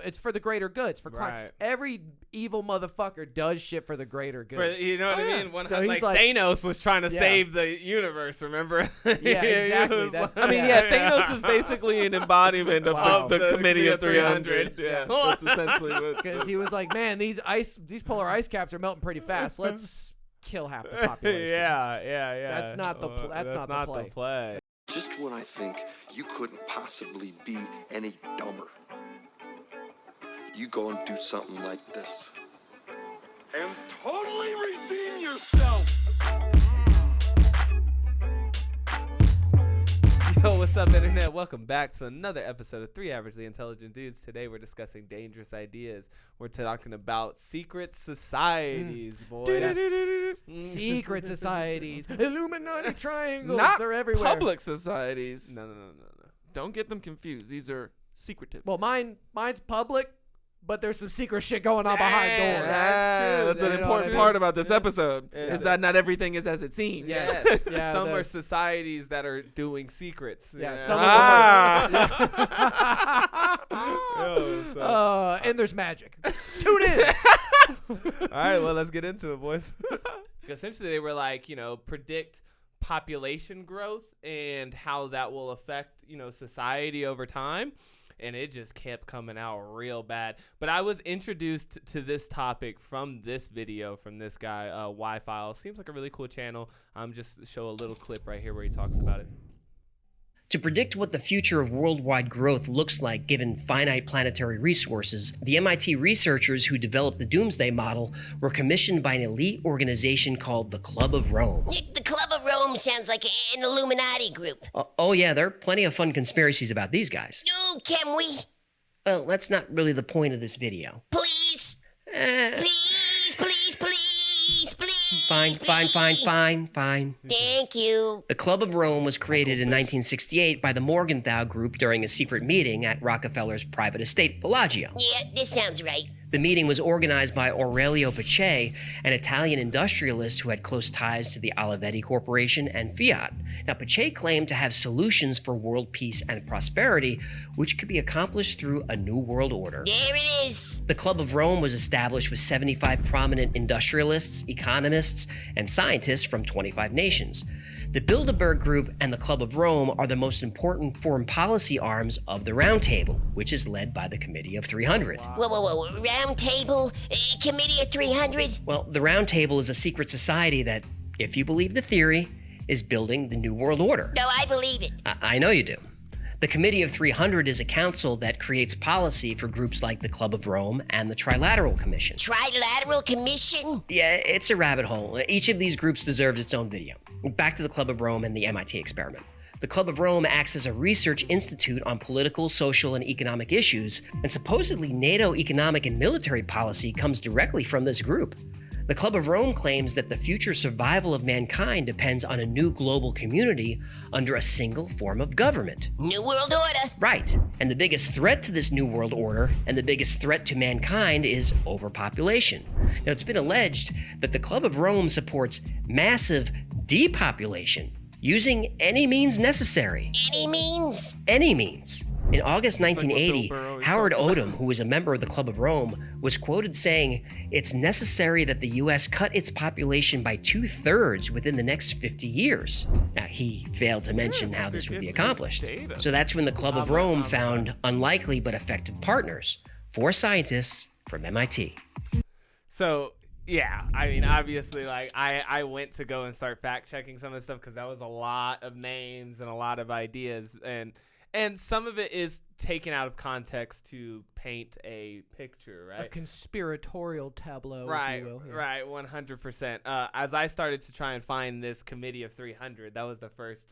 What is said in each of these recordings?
it's for the greater good. It's for crime. Right. Every evil motherfucker does shit for the greater good. You know what I mean? So he's like Thanos was trying to save the universe, remember? Yeah, exactly. Thanos is basically an embodiment of the Committee of 300. Yes, that's essentially what. Because he was like, man, these polar ice caps are melting pretty fast. Let's kill half the population. Yeah. That's not the the play. Just when I think you couldn't possibly be any dumber, you go and do something like this. And totally redeem yourself! Yo, what's up, Internet? Welcome back to another episode of Three Averagely Intelligent Dudes. Today we're discussing dangerous ideas. We're talking about secret societies, boys. Secret societies. Illuminati triangles. Not They're everywhere. public societies. No. Don't get them confused. These are secretive. Well, mine's public, but there's some secret shit going on behind doors. That's an important part about this episode, is that not everything is as it seems. Yes. Yeah, some are societies that are doing secrets. Yeah, you know? some of them are. And there's magic. Tune in. All right, well, let's get into it, boys. Essentially, they were like, predict population growth and how that will affect, society over time. And it just kept coming out real bad. But I was introduced to this topic from this video from this guy, Y-File. Seems like a really cool channel. Just show a little clip right here where he talks about it. To predict what the future of worldwide growth looks like given finite planetary resources, the MIT researchers who developed the Doomsday Model were commissioned by an elite organization called the Club of Rome. The Club of Rome sounds like an Illuminati group. Oh yeah, there are plenty of fun conspiracies about these guys. No, can we? Well, that's not really the point of this video. Please? Please. Fine. Thank you. The Club of Rome was created in 1968 by the Morgenthau Group during a secret meeting at Rockefeller's private estate, Bellagio. Yeah, this sounds right. The meeting was organized by Aurelio Pace, an Italian industrialist who had close ties to the Olivetti Corporation and Fiat. Now, Pace claimed to have solutions for world peace and prosperity, which could be accomplished through a new world order. There it is. The Club of Rome was established with 75 prominent industrialists, economists, and scientists from 25 nations. The Bilderberg Group and the Club of Rome are the most important foreign policy arms of the Round Table, which is led by the Committee of 300. Whoa. Round Table? Committee of 300? Well, the Round Table is a secret society that, if you believe the theory, is building the New World Order. No, I believe it. I know you do. The Committee of 300 is a council that creates policy for groups like the Club of Rome and the Trilateral Commission. Trilateral Commission? Yeah, it's a rabbit hole. Each of these groups deserves its own video. Back to the Club of Rome and the MIT experiment. The Club of Rome acts as a research institute on political, social, and economic issues, and supposedly NATO economic and military policy comes directly from this group. The Club of Rome claims that the future survival of mankind depends on a new global community under a single form of government. New World Order. Right. And the biggest threat to this New World Order and the biggest threat to mankind is overpopulation. Now, it's been alleged that the Club of Rome supports massive depopulation using any means necessary. Any means? Any means. In August 1980, Howard Odom, who was a member of the Club of Rome, was quoted saying, "It's necessary that the U.S. cut its population by 2/3 within the next 50 years." Now, he failed to mention how this would be accomplished. So that's when the Club of Rome found unlikely but effective partners, 4 scientists from MIT. So, yeah, I mean, obviously, like, I went to go and start fact-checking some of the stuff because that was a lot of names and a lot of ideas, and some of it is taken out of context to paint a picture, right? A conspiratorial tableau, right, if you will. Yeah. Right, 100%. As I started to try and find this Committee of 300, that was the first,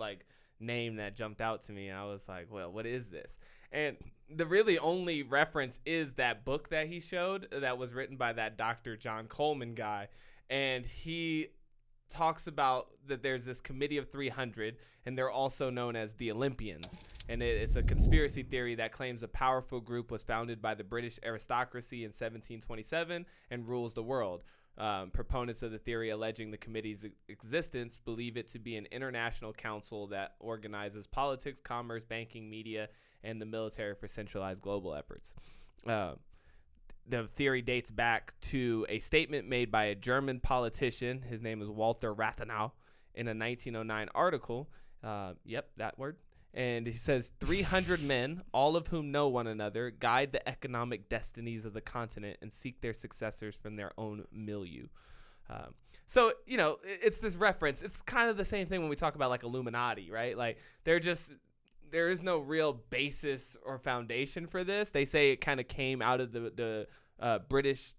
name that jumped out to me, and I was like, well, what is this? And the really only reference is that book that he showed that was written by that Dr. John Coleman guy, and he talks about that there's this Committee of 300, and they're also known as the Olympians. And it's a conspiracy theory that claims a powerful group was founded by the British aristocracy in 1727 and rules the world. Proponents of the theory alleging the committee's existence believe it to be an international council that organizes politics, commerce, banking, media, and the military for centralized global efforts. the theory dates back to a statement made by a German politician. His name is Walter Rathenau in a 1909 article. Yep, that word. And he says 300 men, all of whom know one another, guide the economic destinies of the continent and seek their successors from their own milieu. So, you know, it's this reference. It's kind of the same thing when we talk about like Illuminati, right? Like there is no real basis or foundation for this. They say it kind of came out of the British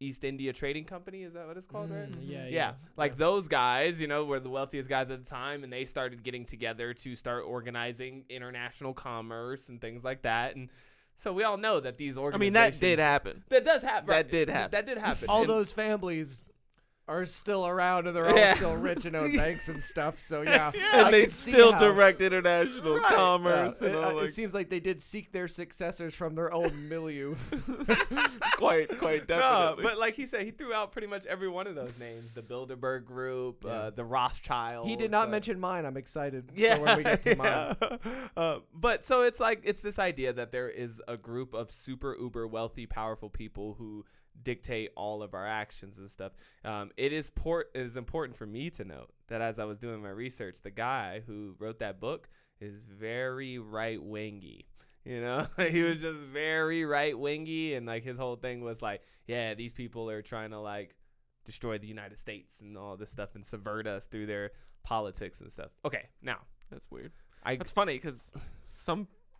East India Trading Company. Is that what it's called, right? Yeah. Like those guys, you know, were the wealthiest guys at the time, and they started getting together to start organizing international commerce and things like that. And so we all know that these organizations. I mean, that did happen. That does happen. That did happen. That did happen. All those families are still around, and they're all still rich and own banks and stuff. So yeah, and they still direct international commerce. And all it seems like they did seek their successors from their own milieu. quite definitely. No, but like he said, he threw out pretty much every one of those names: the Bilderberg Group, the Rothschilds. He did not mention mine. I'm excited for when we get to mine. But so it's this idea that there is a group of super uber wealthy, powerful people who dictate all of our actions and stuff. It is important for me to note that as I was doing my research, the guy who wrote that book is very right-wingy. You know, he was just very right-wingy, and like his whole thing was like, yeah, these people are trying to like destroy the United States and all this stuff and subvert us through their politics and stuff. Okay, now that's weird. That's funny because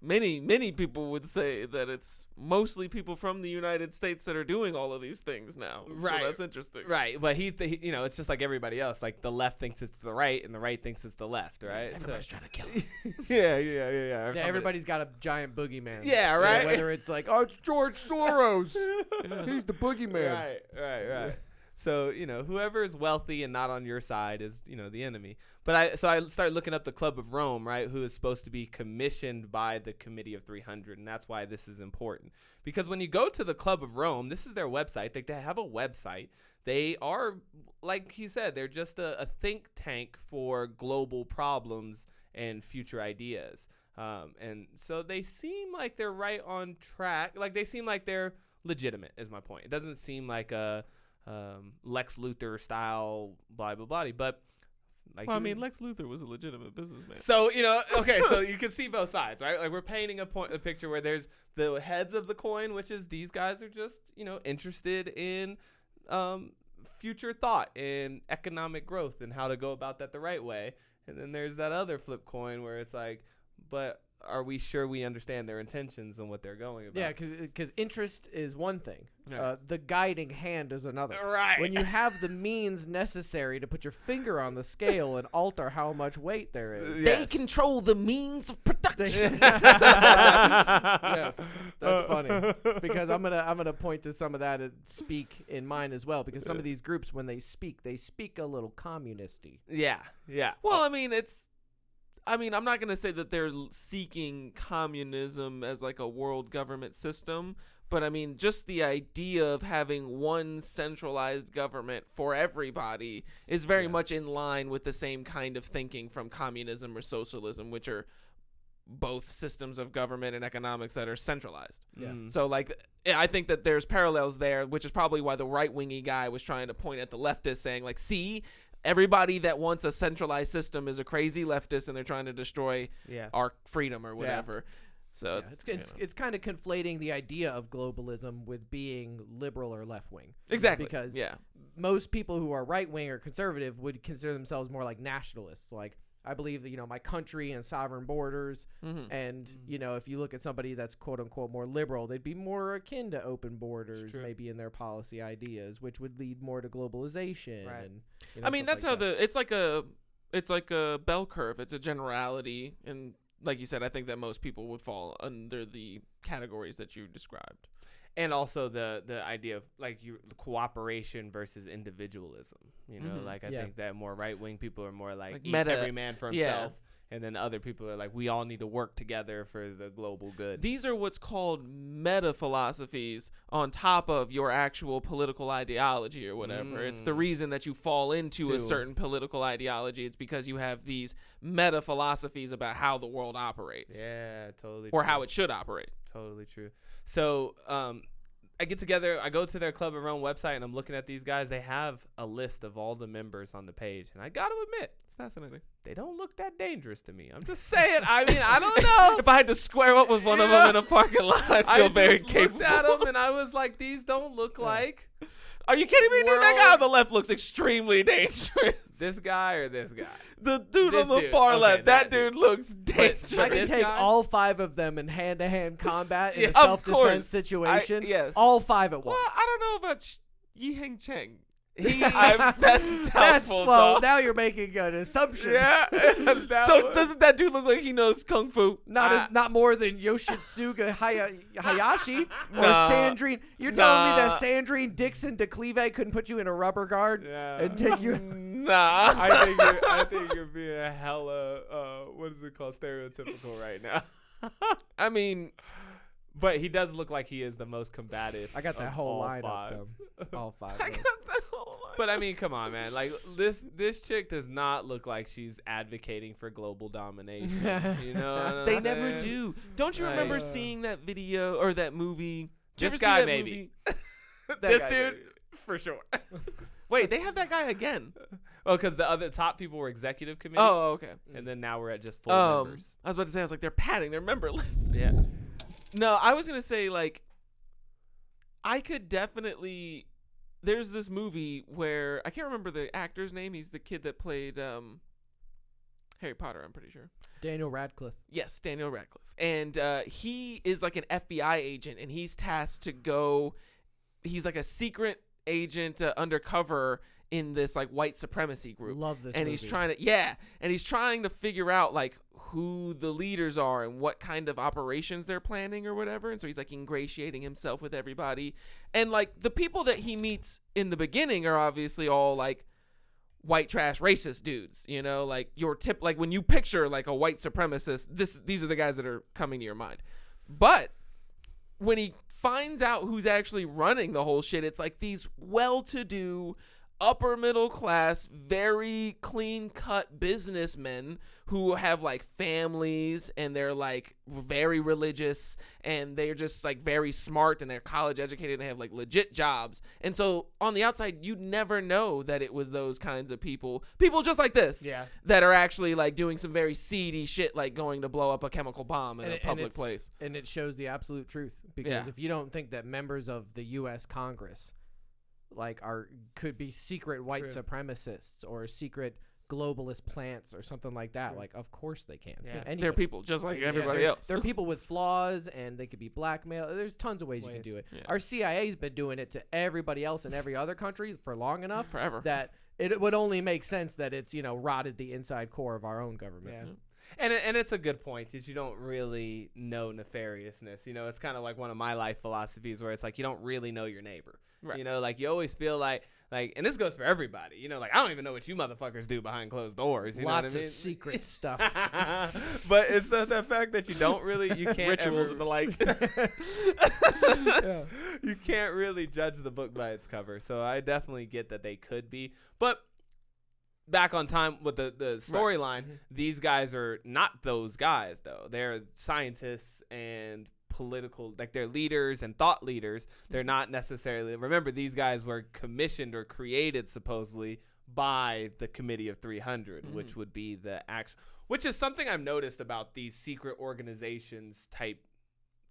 many people would say that it's mostly people from the United States that are doing all of these things now. Right. So that's interesting. Right. But he you know, it's just like everybody else. Like the left thinks it's the right and the right thinks it's the left, right? Everybody's trying to kill him. Yeah. Yeah, everybody's got a giant boogeyman. Yeah, right. Whether it's like, oh, it's George Soros. He's the boogeyman. Right. So, you know, whoever is wealthy and not on your side is, you know, the enemy. But I started looking up the Club of Rome, right, who is supposed to be commissioned by the Committee of 300. And that's why this is important. Because when you go to the Club of Rome, this is their website. They have a website. They are, like he said, they're just a think tank for global problems and future ideas. And so they seem like they're right on track. Like they seem like they're legitimate is my point. It doesn't seem like a Lex Luthor style blah blah blah, but like, well, I mean, Lex Luthor was a legitimate businessman. So, you know, okay, so you can see both sides, right? Like we're painting a picture where there's the heads of the coin, which is these guys are just, you know, interested in future thought and economic growth and how to go about that the right way. And then there's that other flip coin where it's like, but are we sure we understand their intentions and what they're going about? Yeah, because interest is one thing. The guiding hand is another. Right. When you have the means necessary to put your finger on the scale and alter how much weight there is. They control the means of production. Yes, that's funny. Because I'm gonna point to some of that and speak in mine as well. Because some of these groups, when they speak a little communisty. Yeah. Well, I mean, I'm not going to say that they're seeking communism as like a world government system, but I mean, just the idea of having one centralized government for everybody is very much in line with the same kind of thinking from communism or socialism, which are both systems of government and economics that are centralized. Yeah. So like, I think that there's parallels there, which is probably why the right-wingy guy was trying to point at the leftists saying like, see, everybody that wants a centralized system is a crazy leftist and they're trying to destroy our freedom or whatever. So it's kind of conflating the idea of globalism with being liberal or left wing. Exactly. Because most people who are right wing or conservative would consider themselves more like nationalists. Like, I believe that, you know, my country and sovereign borders. And, you know, if you look at somebody that's quote unquote more liberal, they'd be more akin to open borders, maybe in their policy ideas, which would lead more to globalization. Right. And, you know, I mean, that's how it's like a bell curve. It's a generality. And like you said, I think that most people would fall under the categories that you described. And also the idea of like cooperation versus individualism, you know, like I think that more right wing people are more like every man for himself. And then other people are like, we all need to work together for the global good. These are what's called meta philosophies on top of your actual political ideology or whatever. It's the reason that you fall into a certain political ideology. It's because you have these meta philosophies about how the world operates. Yeah, totally. Or how it should operate. Totally true. So I get together, I go to their Club of Rome website, and I'm looking at these guys. They have a list of all the members on the page, and I got to admit, It's fascinating. they don't look that dangerous to me. I'm just saying. I mean, I don't know. If I had to square up with one of them in a parking lot, I'd feel very capable. I looked at them, and I was like, these don't look like Are you kidding me, dude? That guy on the left looks extremely dangerous. this guy or this guy. The dude This on the dude. far Okay, left, that that dude looks dangerous. I can this take guy? all 5 of them in hand-to-hand combat in Yeah, a of self-defense course. situation. Yes. All 5 at once. Well, I don't know about Yi Heng Cheng. That's That's doubtful. well. Now you're making an assumption. Yeah. Doesn't that dude look like he knows kung fu? Not more than Yoshitsuga Hayashi or Nah. Sandrine. You're telling me that Nah. Sandrine Dixon DeCleve couldn't put you in a rubber guard Yeah. and take you? Nah. I think you're being a hella what is it called, stereotypical right now. I mean, But he does look like he is the most combative. I got that of whole all line 5. up though. All 5. I of them. got that's all. But I mean, come on, man. Like this chick does not look like she's advocating for global domination. You know, what I'm They never saying? do. Don't you Like, remember seeing that video or that movie? Did you This ever see guy that maybe. movie? This guy dude, maybe. for sure. Wait, they have that guy again. Well, because the other top people were executive committee. Oh, okay. And then now we're at just full members. I was about to say, I was like, they're padding their member list. Yeah. No, I was gonna say like, I could definitely. There's this movie where I can't remember the actor's name. He's the kid that played Harry Potter. I'm pretty sure. Daniel Radcliffe. Yes, Daniel Radcliffe, and he is like an FBI agent, and he's tasked to go. He's like a secret agent undercover in this like white supremacy group. Love this and movie. he's trying to figure out like who the leaders are and what kind of operations they're planning or whatever. And so he's like ingratiating himself with everybody, and like the people that he meets in the beginning are obviously all like white trash racist dudes, you know, like your tip, like when you picture like a white supremacist, these are the guys that are coming to your mind. But when he finds out who's actually running the whole shit, it's like these well-to-do, upper middle class, very clean cut businessmen who have like families and they're like very religious and they're just like very smart and they're college educated and they have like legit jobs. And so on the outside, you'd never know that it was those kinds of people just like this, Yeah. that are actually like doing some very seedy shit, like going to blow up a chemical bomb in a public place. And it shows the absolute truth because Yeah. if you don't think that members of the U.S. Congress like could be secret white True. supremacists or secret globalist plants or something like that, like of course they can. Yeah. Anybody. They're people just like everybody else. They're people with flaws and they could be blackmailed. There's tons of ways you can do it. Yeah. Our CIA's been doing it to everybody else in every other country for long enough Forever. that it would only make sense that it's, you know, rotted the inside core of our own government. Yeah. And it's a good point that you don't really know nefariousness. You know, it's kind of like one of my life philosophies where it's like you don't really know your neighbor. Right. You know, like you always feel like, and this goes for everybody. You know, like I don't even know what you motherfuckers do behind closed doors. You know what Lots I mean? of secret stuff. But it's the fact that you don't really, you can't Rituals ever- and the like. You can't really judge the book by its cover. So I definitely get that they could be. But back on time with the storyline, these guys are not those guys, though. They're scientists and political, like they're leaders and thought leaders. They're not necessarily, remember, these guys were commissioned or created supposedly by the Committee of 300, which would be the actual, which is something I've noticed about these secret organizations type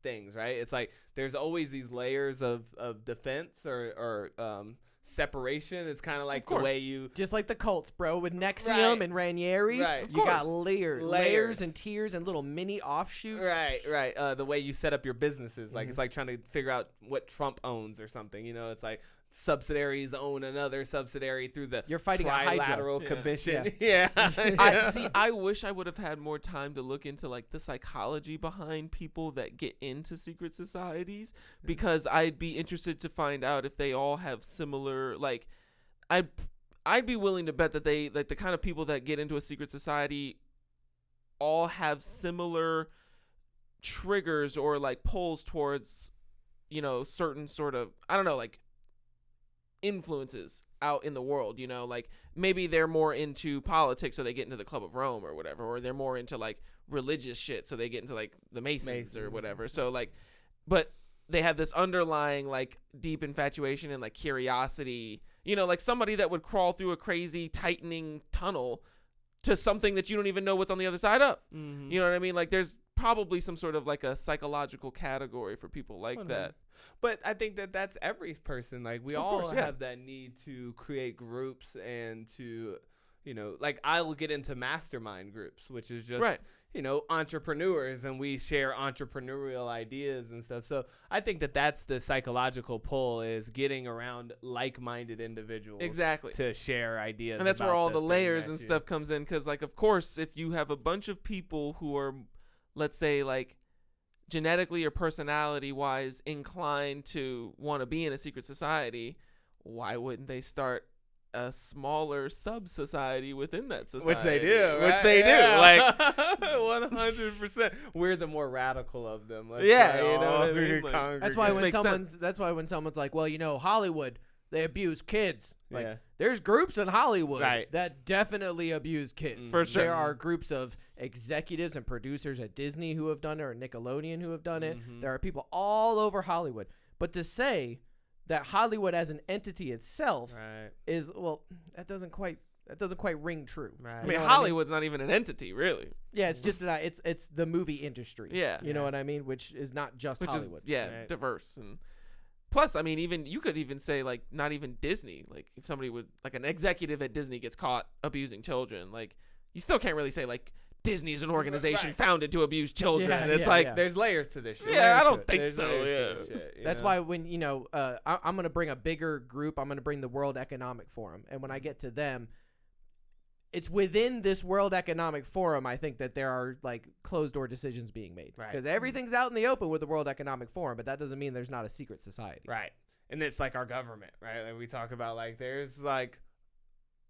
things, right? It's like there's always these layers of defense or separation. It's kind of like the way you Just like the cults, bro, with Nexium Right. and Ranieri. Right. Of You got course. layers Layers. and tiers and little mini offshoots. right the way you set up your businesses, like it's like trying to figure out what Trump owns or something, you know. It's like subsidiaries own another subsidiary through the You're fighting a Hydra. trilateral Yeah. commission. Yeah. Yeah. I wish I would have had more time to look into like the psychology behind people that get into secret societies, because I'd be interested to find out if they all have similar, like I'd be willing to bet that they, like the kind of people that get into a secret society all have similar triggers or like pulls towards, you know, certain sort of, I don't know, like influences out in the world, you know, like maybe they're more into politics so they get into the Club of Rome or whatever, or they're more into like religious shit so they get into like the Masons or whatever. So like, but they have this underlying like deep infatuation and like curiosity, like somebody that would crawl through a crazy tightening tunnel to something that you don't even know what's on the other side of. Mm-hmm. You know what I mean? Like there's probably some sort of like a psychological category for people like that. But I think that that's every person. Like we Of all course, yeah. have that need to create groups and to, like I will get into mastermind groups, which is just, Right. Entrepreneurs, and we share entrepreneurial ideas and stuff. So I think that that's the psychological pull, is getting around like-minded individuals. Exactly. To share ideas. And that's where about all the thing layers that and you- stuff comes in. Because, like, of course, if you have a bunch of people who are, let's say, like, genetically or personality-wise inclined to want to be in a secret society, why wouldn't they start a smaller sub-society within that society? Which they do. Which right? they do. Yeah. Like, 100%. We're the more radical of them. Let's Yeah, say. you know what I mean? We Like, congregate. That's why Just when makes someone's like, well, Hollywood, they abuse kids. Like, Yeah. there's groups in Hollywood Right. that definitely abuse kids. For sure. There are groups of executives and producers at Disney who have done it, or Nickelodeon who have done it. Mhm. There are people all over Hollywood. But to say that Hollywood as an entity itself Right. is, well, that doesn't quite ring true. Right. I You mean, know what I mean? Hollywood's not even an entity, really. Yeah, it's just that it's the movie industry. Yeah. You know what I mean? Which is not just Which Hollywood. is, yeah, Right. diverse. And plus, I mean, you could even say, like, not even Disney. Like, if somebody would, like, an executive at Disney gets caught abusing children, like, you still can't really say, like, Disney is an organization Right. founded to abuse children. Yeah, It's yeah, like, yeah. There's layers to this shit. Yeah, I layers to don't it. think There's so. layers to Yeah. this shit, you That's know? why when I'm going to bring a bigger group. I'm going to bring the World Economic Forum, and when I get to them, it's within this World Economic Forum. I think that there are like closed door decisions being made, Right. because everything's out in the open with the World Economic Forum, but that doesn't mean there's not a secret society. Right. And it's like our government, right? Like we talk about, like, there's like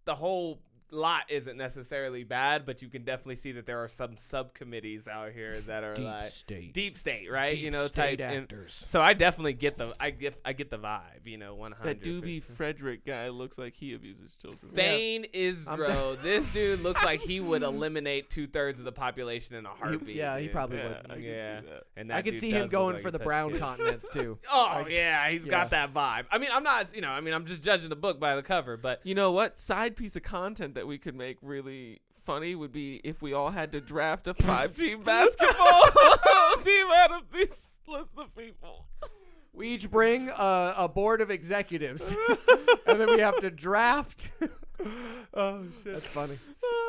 the whole lot isn't necessarily bad, but you can definitely see that there are some subcommittees out here that are like state, deep state, right? Deep type state and actors. so I definitely get the I get the vibe, 100. that Doobie Frederick guy looks like he abuses children. Thane Isdro, this dude looks like he would eliminate 2/3 of the He population in a heartbeat. yeah, he probably Yeah, would. I can Yeah. see that. And I that could dude see does him look going like for he the touched brown kids. continents too. Oh Like, yeah, he's yeah. got that vibe. I mean, I'm not, I'm just judging the book by the cover, but You know what? Side piece of content that we could make really funny would be if we all had to draft a 5-team basketball team out of this list of people. We each bring a board of executives, and then we have to draft. oh shit. That's funny.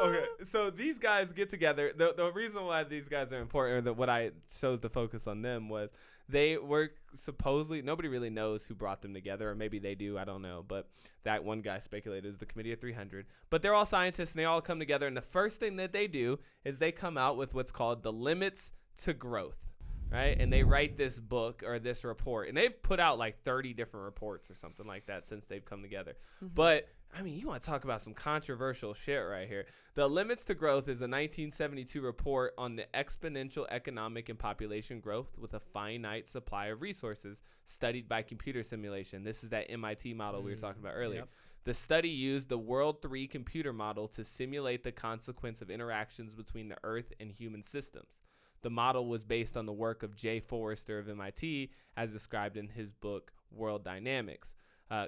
Okay, so these guys get together. The reason why these guys are important, or that what I chose the focus on them, was they were supposedly, nobody really knows who brought them together, or maybe they do, I don't know, but that one guy speculated is the Committee of 300. But they're all scientists, and they all come together, and the first thing that they do is they come out with what's called the Limits to Growth, right? And they write this book or this report, and they've put out like 30 different reports or something like that since they've come together. But I mean, you want to talk about some controversial shit right here. The Limits to Growth is a 1972 report on the exponential economic and population growth with a finite supply of resources studied by computer simulation. This is that MIT model we were talking about earlier. Yep. The study used the World 3 computer model to simulate the consequence of interactions between the Earth and human systems. The model was based on the work of Jay Forrester of MIT, as described in his book, World Dynamics.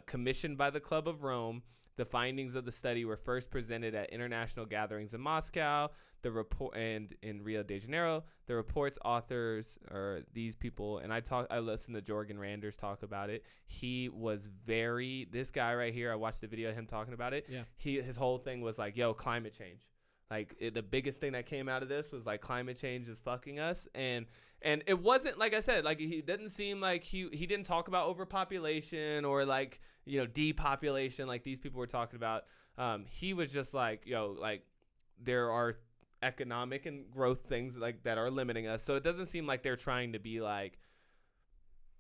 Commissioned by the Club of Rome, the findings of the study were first presented at international gatherings in Moscow, the report and in Rio de Janeiro. The report's authors are these people, and I listened to Jorgen Randers talk about it. He was this guy right here, I watched the video of him talking about it. Yeah. His whole thing was like, yo, climate change. Like the biggest thing that came out of this was like climate change is fucking us, and it wasn't, like I said, like he didn't seem like he didn't talk about overpopulation or like depopulation like these people were talking about. He was just like, yo, like there are economic and growth things like that are limiting us, so it doesn't seem like they're trying to be like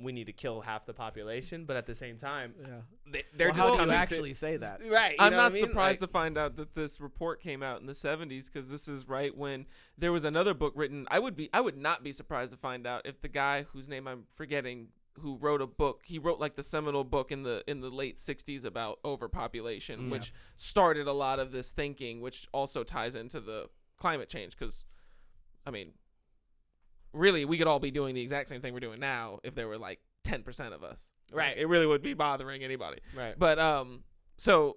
we need to kill half the population, but at the same time, Yeah. they're Well, just how do coming you to- actually say that? right. I'm know what not I mean? surprised Like, to find out that this report came out in the 70s, because this is right when there was another book written. I would not be surprised to find out if the guy whose name I'm forgetting, who wrote a book, he wrote like the seminal book in the late 60s about overpopulation, which started a lot of this thinking, which also ties into the climate change, because I mean, really, we could all be doing the exact same thing we're doing now if there were like 10% of us. Right. It really would be bothering anybody. Right. But so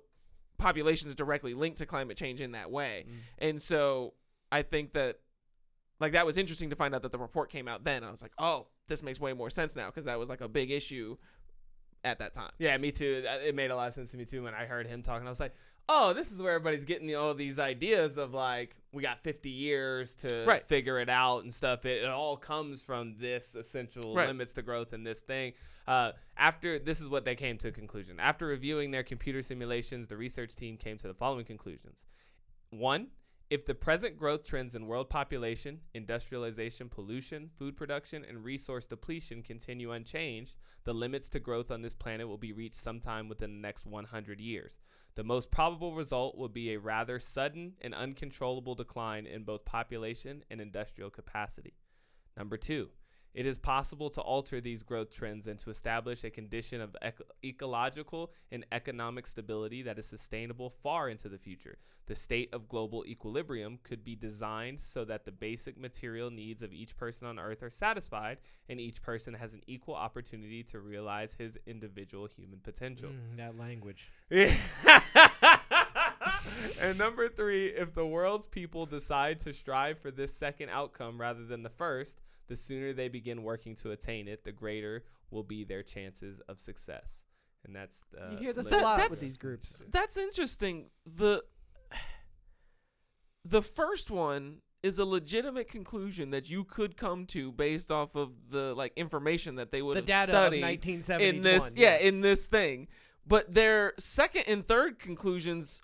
population is directly linked to climate change in that way. And so I think that like that was interesting to find out that the report came out then. I was like, oh, this makes way more sense now because that was like a big issue at that time. Yeah, me too. It made a lot of sense to me too when I heard him talking. I was like, oh, this is where everybody's getting all these ideas of like, we got 50 years to figure it out and stuff. It all comes from this essential limits to growth in this thing. This is what they came to a conclusion. After reviewing their computer simulations, the research team came to the following conclusions. 1, if the present growth trends in world population, industrialization, pollution, food production, and resource depletion continue unchanged, the limits to growth on this planet will be reached sometime within the next 100 years. The most probable result will be a rather sudden and uncontrollable decline in both population and industrial capacity. Number 2, it is possible to alter these growth trends and to establish a condition of ecological and economic stability that is sustainable far into the future. The state of global equilibrium could be designed so that the basic material needs of each person on Earth are satisfied and each person has an equal opportunity to realize his individual human potential. That language. And number 3, if the world's people decide to strive for this second outcome rather than the first, the sooner they begin working to attain it, the greater will be their chances of success. And that's you hear this a lot with these groups. That's interesting. The first one is a legitimate conclusion that you could come to based off of the like information that they would have studied of 1971 in this in this thing. But their second and third conclusions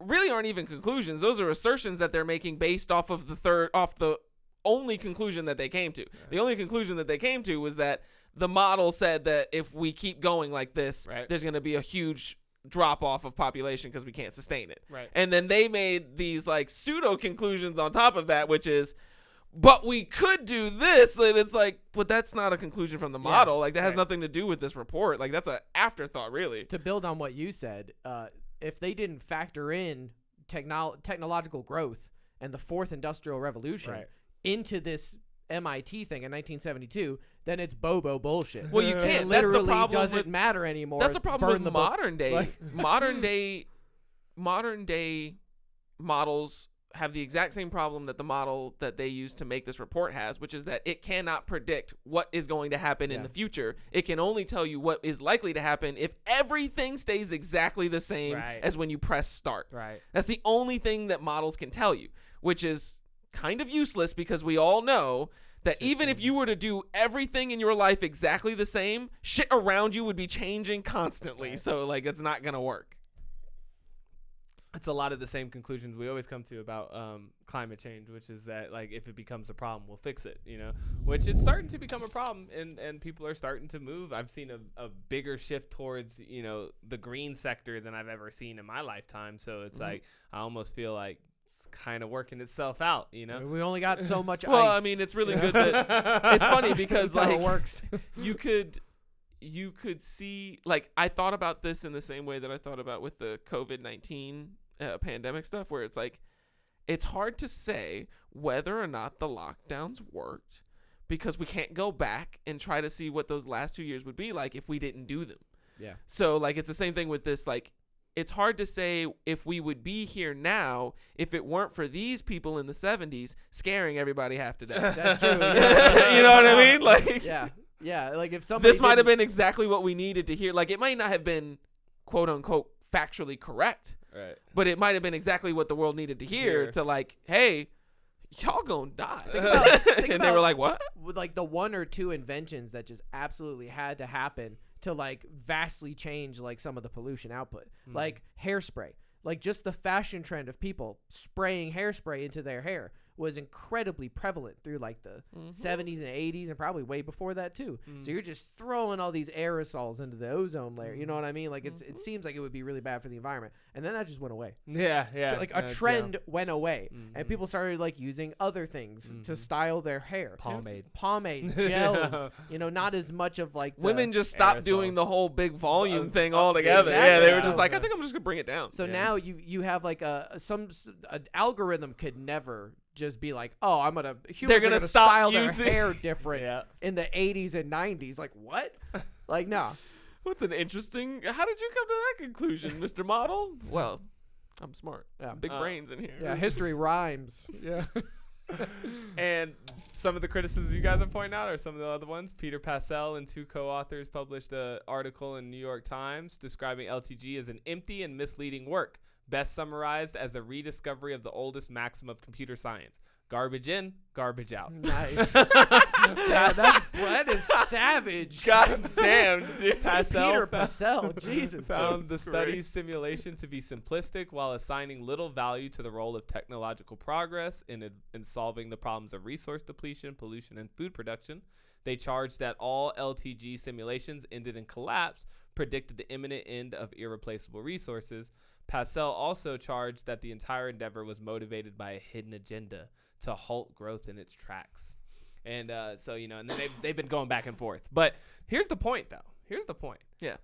really aren't even conclusions. Those are assertions that they're making based off of the only conclusion that they came to. The only conclusion that they came to was that the model said that if we keep going like this, there's going to be a huge drop off of population because we can't sustain it. Right. And then they made these like pseudo conclusions on top of that, which is, but we could do this. And it's like, but that's not a conclusion from the model. Like that has nothing to do with this report. Like that's an afterthought, really. To build on what you said, if they didn't factor in technological growth and the fourth industrial revolution into this MIT thing in 1972, then it's bobo bullshit. Well, you can't. It literally that's the problem doesn't matter anymore. That's the problem Burn with modern day models have the exact same problem that the model that they use to make this report has, which is that it cannot predict what is going to happen in the future. It can only tell you what is likely to happen if everything stays exactly the same as when you press start. Right. That's the only thing that models can tell you, which is kind of useless because we all know that even if you were to do everything in your life exactly the same, shit around you would be changing constantly. So like it's not going to work. It's a lot of the same conclusions we always come to about climate change, which is that like if it becomes a problem, we'll fix it, you know, which it's starting to become a problem and people are starting to move. I've seen a bigger shift towards, you know, the green sector than I've ever seen in my lifetime. So it's like I almost feel like it's kind of working itself out, you know. We only got so much well, ice. I mean, it's really good that it's funny because That's how like it works. you could see, like, I thought about this in the same way that I thought about with the COVID-19 pandemic stuff, where it's like, it's hard to say whether or not the lockdowns worked because we can't go back and try to see what those last 2 years would be like if we didn't do them. Yeah. So, like, it's the same thing with this, like, it's hard to say if we would be here now if it weren't for these people in the 70s scaring everybody half to death. That's true. Yeah. You know what I mean? Like, yeah. Like if somebody this might have been exactly what we needed to hear. Like, it might not have been quote unquote factually correct, right? But it might have been exactly what the world needed to hear to like, hey, y'all gonna die. And they were like, what? With like the one or two inventions that just absolutely had to happen to like vastly change like some of the pollution output, like hairspray. Like just the fashion trend of people spraying hairspray into their hair was incredibly prevalent through like the 70s and 80s and probably way before that too. So you're just throwing all these aerosols into the ozone layer. You know what I mean? Like it seems like it would be really bad for the environment. And then that just went away. Yeah. So like a trend went away and people started like using other things to style their hair. Pomade, gels, you know, not as much of like women just stopped doing the whole big volume thing altogether. Exactly. Yeah, they were just like, I think I'm just gonna bring it down. So now you have like an algorithm could never just be like, oh, humans They're are gonna gonna stop style their using- hair different Yeah. in the 80s and 90s. Like, what? Like, no. What's an interesting? How did you come to that conclusion, Mr. Model? Well, I'm smart. Yeah. Big brains in here. Yeah, history rhymes. Yeah. And some of the criticisms you guys are pointing out are some of the other ones. Peter Passell and 2 co-authors published an article in New York Times describing LTG as an empty and misleading work, best summarized as a rediscovery of the oldest maxim of computer science. Garbage in, garbage out. Nice. Yeah, that is savage. God damn, dude. Peter Passell, Jesus. Found the study's simulation to be simplistic while assigning little value to the role of technological progress in solving the problems of resource depletion, pollution, and food production. They charged that all LTG simulations ended in collapse, predicted the imminent end of irreplaceable resources. Passell also charged that the entire endeavor was motivated by a hidden agenda to halt growth in its tracks. And so, and then they've been going back and forth. But here's the point, though. Here's the point. Yeah.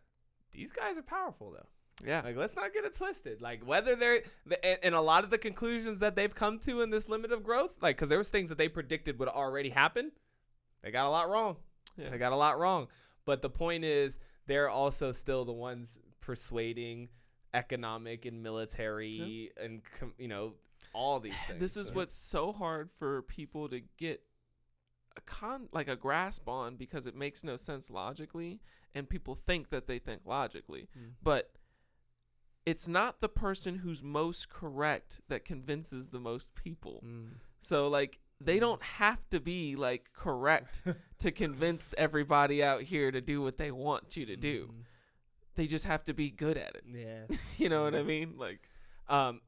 These guys are powerful, though. Yeah. Like, let's not get it twisted. Like, whether and a lot of the conclusions that they've come to in this limit of growth, like, because there was things that they predicted would already happen, they got a lot wrong. Yeah. They got a lot wrong. But the point is, they're also still the ones persuading economic and military and, all these things. This is what's so hard for people to get a grasp on, because it makes no sense logically, and people think that they think logically. But it's not the person who's most correct that convinces the most people. So, like, they don't have to be, like, correct to convince everybody out here to do what they want you to do. They just have to be good at it. Yeah. You know what I mean? Like,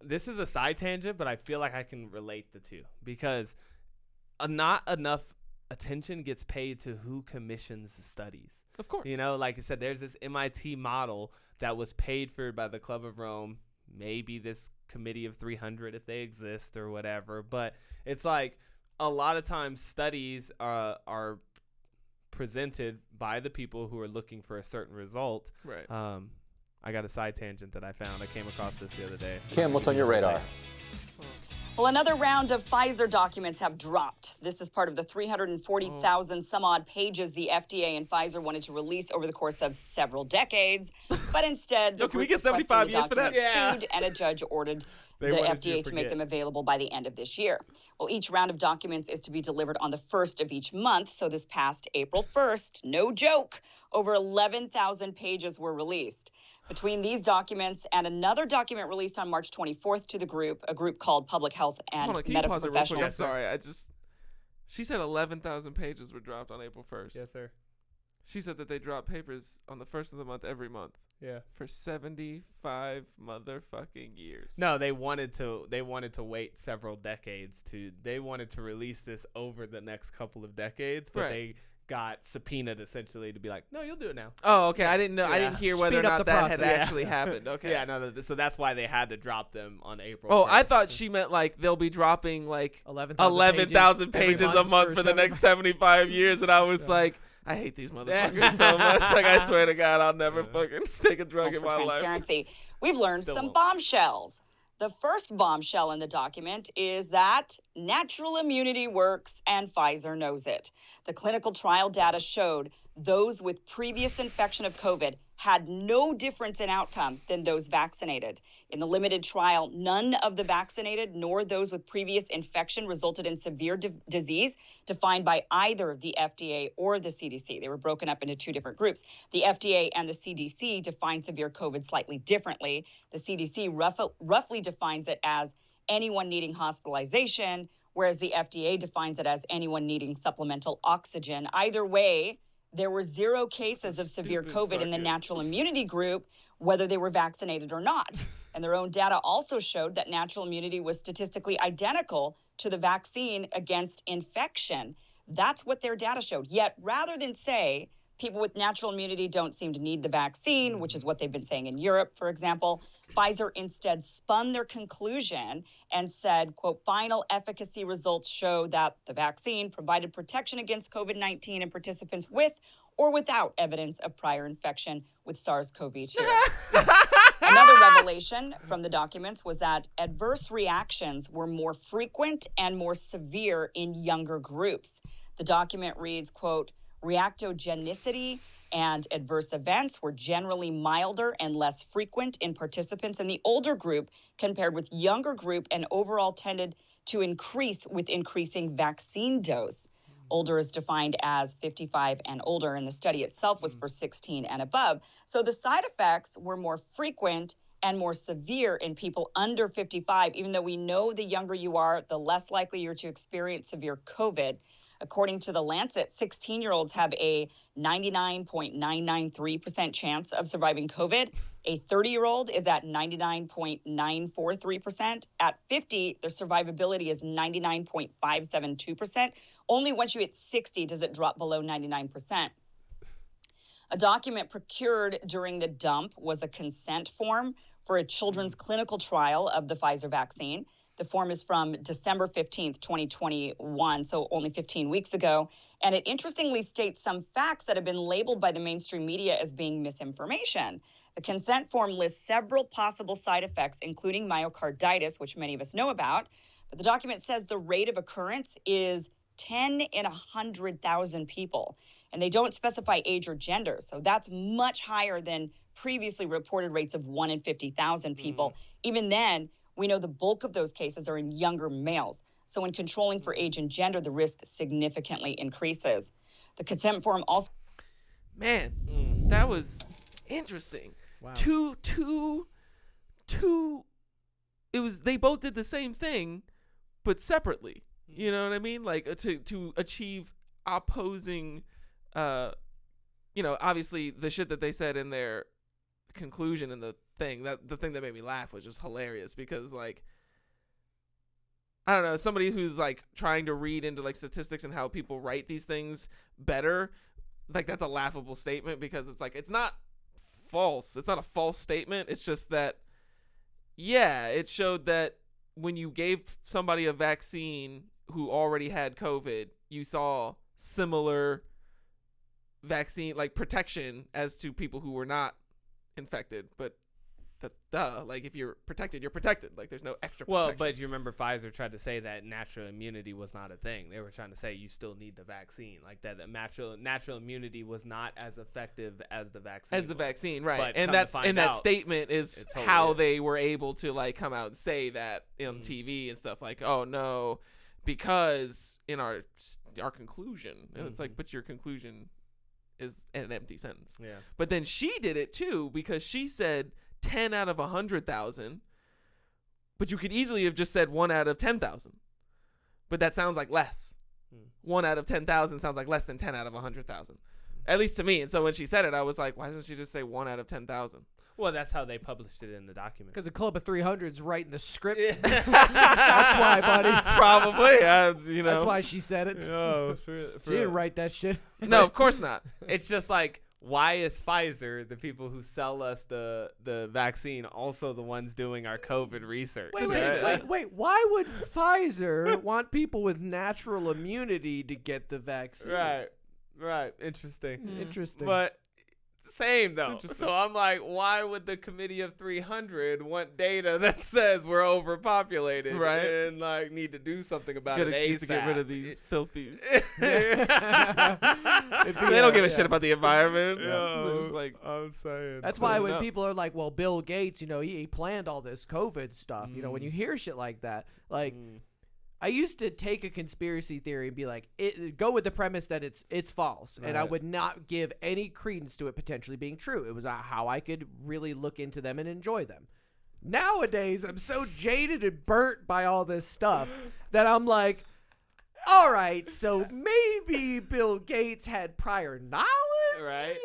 this is a side tangent, but I feel like I can relate the two, because not enough attention gets paid to who commissions studies. of course. Like I said, there's this MIT model that was paid for by the Club of Rome, maybe this committee of 300 if they exist or whatever. But it's like a lot of times studies are presented by the people who are looking for a certain result. Right. I got a side tangent that I found. I came across this the other day. Kim, what's on your radar? Well, another round of Pfizer documents have dropped. This is part of the 340,000 some odd pages the FDA and Pfizer wanted to release over the course of several decades. But instead, Yo, can we get 75 years for that? Yeah. sued, and a judge ordered They the wanted you FDA to to make forget. them available by the end of this year. Well, each round of documents is to be delivered on the 1st of each month. So this past April 1st, no joke, over 11,000 pages were released. Between these documents and another document released on March 24th to the group, a group called Public Health and Hold on, can you Medical pause it real quick? I'm Professionals. sorry. She said 11,000 pages were dropped on April 1st. Yes, sir. She said that they drop papers on the 1st of the month every month Yeah. for 75 motherfucking years. No, they wanted to wait several decades they wanted to release this over the next couple of decades, but Right. they got subpoenaed essentially to be like, no, you'll do it now. Oh, okay. I didn't know. I Yeah. didn't hear whether or Speed up not the that process. had actually happened. Okay. Yeah, no, so that's why they had to drop them on April. Oh, I 1st. thought she meant like they'll be dropping like 11,000 pages a month for the next 75 years, and I was like, I hate these motherfuckers so much. Like, I swear to God, I'll never fucking take a drug in For my life. transparency, we've learned Still some won't. bombshells. The first bombshell in the document is that natural immunity works and Pfizer knows it. The clinical trial data showed those with previous infection of COVID had no difference in outcome than those vaccinated. In the limited trial, none of the vaccinated nor those with previous infection resulted in severe disease defined by either the FDA or the CDC. They were broken up into two different groups. The FDA and the CDC define severe COVID slightly differently. The CDC roughly defines it as anyone needing hospitalization, whereas the FDA defines it as anyone needing supplemental oxygen. Either way, there were 0 cases of severe COVID in the natural immunity group, whether they were vaccinated or not. And their own data also showed that natural immunity was statistically identical to the vaccine against infection. That's what their data showed. Yet, rather than say people with natural immunity don't seem to need the vaccine, which is what they've been saying in Europe, for example, Pfizer instead spun their conclusion and said, quote, final efficacy results show that the vaccine provided protection against COVID-19 in participants with or without evidence of prior infection with SARS-CoV-2. Another revelation from the documents was that adverse reactions were more frequent and more severe in younger groups. The document reads, quote, reactogenicity and adverse events were generally milder and less frequent in participants in the older group compared with younger group, and overall tended to increase with increasing vaccine dose. Older is defined as 55 and older, and the study itself was for 16 and above. So the side effects were more frequent and more severe in people under 55, even though we know the younger you are, the less likely you're to experience severe COVID. According to the Lancet, 16-year-olds have a 99.993% chance of surviving COVID. A 30-year-old is at 99.943%. At 50, their survivability is 99.572%. Only once you hit 60 does it drop below 99%. A document procured during the dump was a consent form for a children's clinical trial of the Pfizer vaccine. The form is from December 15th, 2021, so only 15 weeks ago. And it interestingly states some facts that have been labeled by the mainstream media as being misinformation. The consent form lists several possible side effects, including myocarditis, which many of us know about. But the document says the rate of occurrence is 10 in 100,000 people. And they don't specify age or gender. So that's much higher than previously reported rates of 1 in 50,000 people. Even then, we know the bulk of those cases are in younger males. So when controlling for age and gender, the risk significantly increases. The consent form also... Man, that was interesting. Wow. It was, they both did the same thing, but separately. You know what I mean? Like to achieve opposing, obviously the shit that they said in their conclusion and the thing that made me laugh was just hilarious because, like, I don't know, somebody who's like trying to read into like statistics and how people write these things better, like that's a laughable statement because it's like, it's not false. It's not a false statement. It's just that, yeah, it showed that when you gave somebody a vaccine who already had COVID, you saw similar vaccine, like protection as to people who were not infected. But like if you're protected, you're protected. Like there's no extra protection. Well, but you remember Pfizer tried to say that natural immunity was not a thing. They were trying to say you still need the vaccine, like that natural immunity was not as effective as the vaccine. As the vaccine, right? But and that statement is totally how they were able to like come out and say that on TV and stuff, like, oh no, because in our conclusion, and it's like, but your conclusion is an empty sentence. Yeah. But then she did it too because she said 10 out of 100,000, but you could easily have just said 1 out of 10,000. But that sounds like less. 1 out of 10,000 sounds like less than 10 out of 100,000, at least to me. And so when she said it, I was like, why doesn't she just say 1 out of 10,000? Well, that's how they published it in the document. Because the Club of 300's writing the script. That's why, buddy. Probably. That's why she said it. She didn't write that shit. No, of course not. It's just like, why is Pfizer, the people who sell us the vaccine, also the ones doing our COVID research? Wait. Why would Pfizer want people with natural immunity to get the vaccine? Right. Interesting. Interesting. But same, though. So I'm like, why would the Committee of 300 want data that says we're overpopulated and like need to do something about it? Good excuse to get rid of these filthies. They don't give a shit about the environment. They're just like, I'm saying. That's why when people are like, well, Bill Gates, he planned all this COVID stuff. When you hear shit like that, like, I used to take a conspiracy theory and be like, go with the premise that it's false, and I would not give any credence to it potentially being true. It was how I could really look into them and enjoy them. Nowadays, I'm so jaded and burnt by all this stuff that I'm like, all right, so maybe Bill Gates had prior knowledge, right?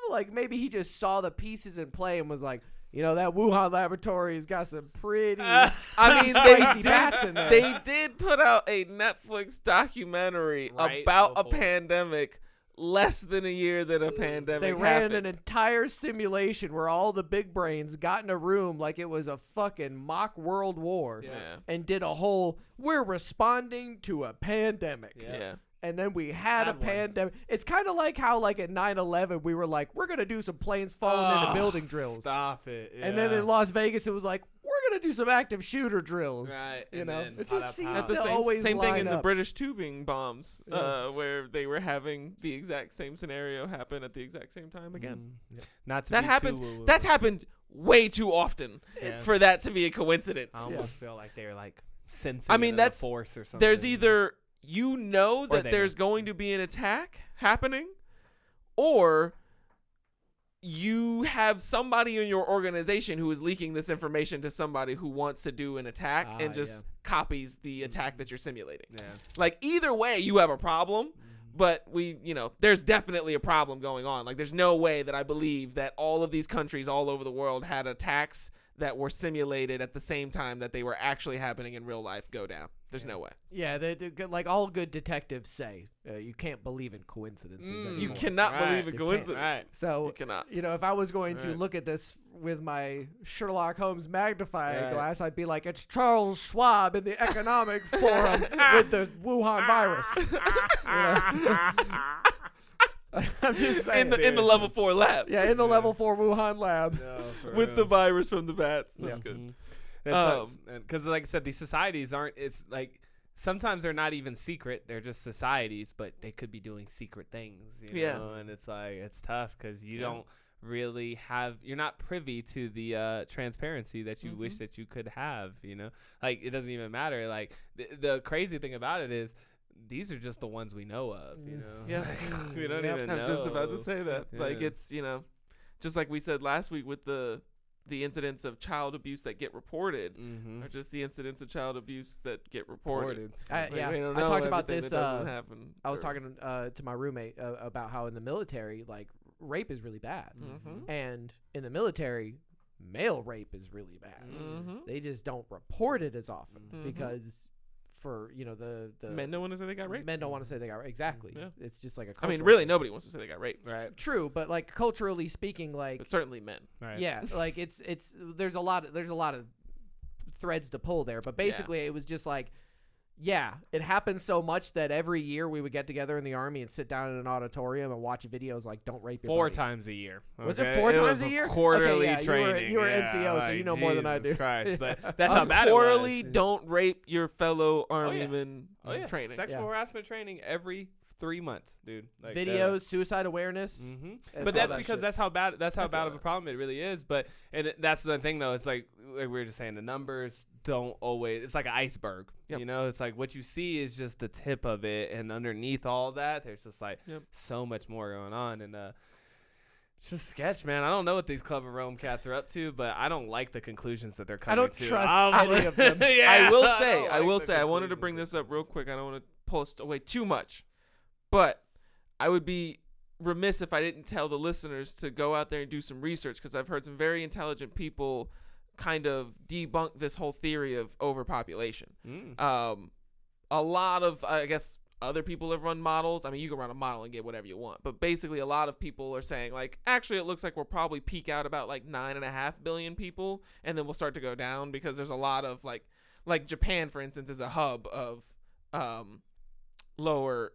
Like maybe he just saw the pieces in play and was like, that Wuhan laboratory has got some pretty spicy bats in there. They did put out a Netflix documentary about a pandemic less than a year that a pandemic They ran happened. an entire simulation where all the big brains got in a room like it was a fucking mock world war and did a whole, we're responding to a pandemic. Yeah. and then we had a pandemic. It's kind of like how, like, at 9/11, we were like, we're going to do some planes falling into building drills. Stop it. Yeah. And then in Las Vegas, it was like, we're going to do some active shooter drills. Right. You and know? then It just seems to the always same thing line in the up. British tubing bombs, where they were having the exact same scenario happen at the exact same time again. Not to That be happens. Too, That's happened way too often for that to be a coincidence. I almost feel like they're like sensing. I mean, that's that's the force or something. There's either Or that they there's know. going to be an attack happening, or you have somebody in your organization who is leaking this information to somebody who wants to do an attack and just copies the attack that you're simulating. Yeah. Like, either way, you have a problem. But there's definitely a problem going on. Like, there's no way that I believe that all of these countries all over the world had attacks that were simulated at the same time that they were actually happening in real life go down. There's no way. Yeah, like all good detectives say, you can't believe in coincidences anymore. You cannot believe in You coincidence. Right. So, You cannot. if I was going to Right. look at this with my Sherlock Holmes magnifying Right. glass, I'd be like, it's Charles Schwab in the Economic Forum with the Wuhan virus. I'm just saying. In the level 4 lab. Yeah, in the level 4 Wuhan lab. With the virus from the bats. That's Yeah. good. Because like I said, these societies aren't. It's like sometimes they're not even secret. They're just societies, but they could be doing secret things. You know? And it's like it's tough because you don't really have. You're not privy to the transparency that you wish that you could have. Like it doesn't even matter. Like the crazy thing about it is. These are just the ones we know of, Yeah. Like, we don't even know. I was just about to say that. Yeah. Like, it's, just like we said last week with the incidents of child abuse that get reported, or just the incidents of child abuse that get reported. Like, we don't I know talked about everything this. that doesn't happen. I was talking to my roommate about how in the military, like, rape is really bad. And in the military, male rape is really bad. They just don't report it as often because... For the men don't want to say they got raped. Men don't want to say they got raped. Exactly. Yeah. It's just like a. I mean, cultural really, thing. nobody wants to say they got raped. Right. True, but like culturally speaking, like But certainly men. Right. yeah, like it's there's a lot of threads to pull there, but basically it was just like. Yeah, it happens so much that every year we would get together in the Army and sit down in an auditorium and watch videos like "Don't rape your 4 buddy." times a year. Was it okay? 4 times was a year? Quarterly Okay, yeah, training. you were yeah, NCO, so you know more than I Jesus do. Christ, but that's how bad it Quarterly, was. don't rape your fellow Armymen training. Sexual Yeah. harassment training every 3 months, dude. Like, Videos, suicide awareness. But that's because that's how bad of a problem it really is. But that's the thing though. It's like we were just saying, the numbers don't always. It's like an iceberg. Yep. It's like what you see is just the tip of it, and underneath all that, there's just like so much more going on. And it's just sketch, man. I don't know what these Club of Rome cats are up to, but I don't like the conclusions that they're coming to. I don't trust any of them. I will say, don't I like will the say, I wanted to conclusions. bring this up real quick. I don't want to post away too much, but I would be remiss if I didn't tell the listeners to go out there and do some research, because I've heard some very intelligent people kind of debunk this whole theory of overpopulation. A lot of, I guess, other people have run models. I mean, you can run a model and get whatever you want, but basically a lot of people are saying, like, actually it looks like we'll probably peak out about like 9.5 billion people, and then we'll start to go down, because there's a lot of like Japan, for instance, is a hub of lower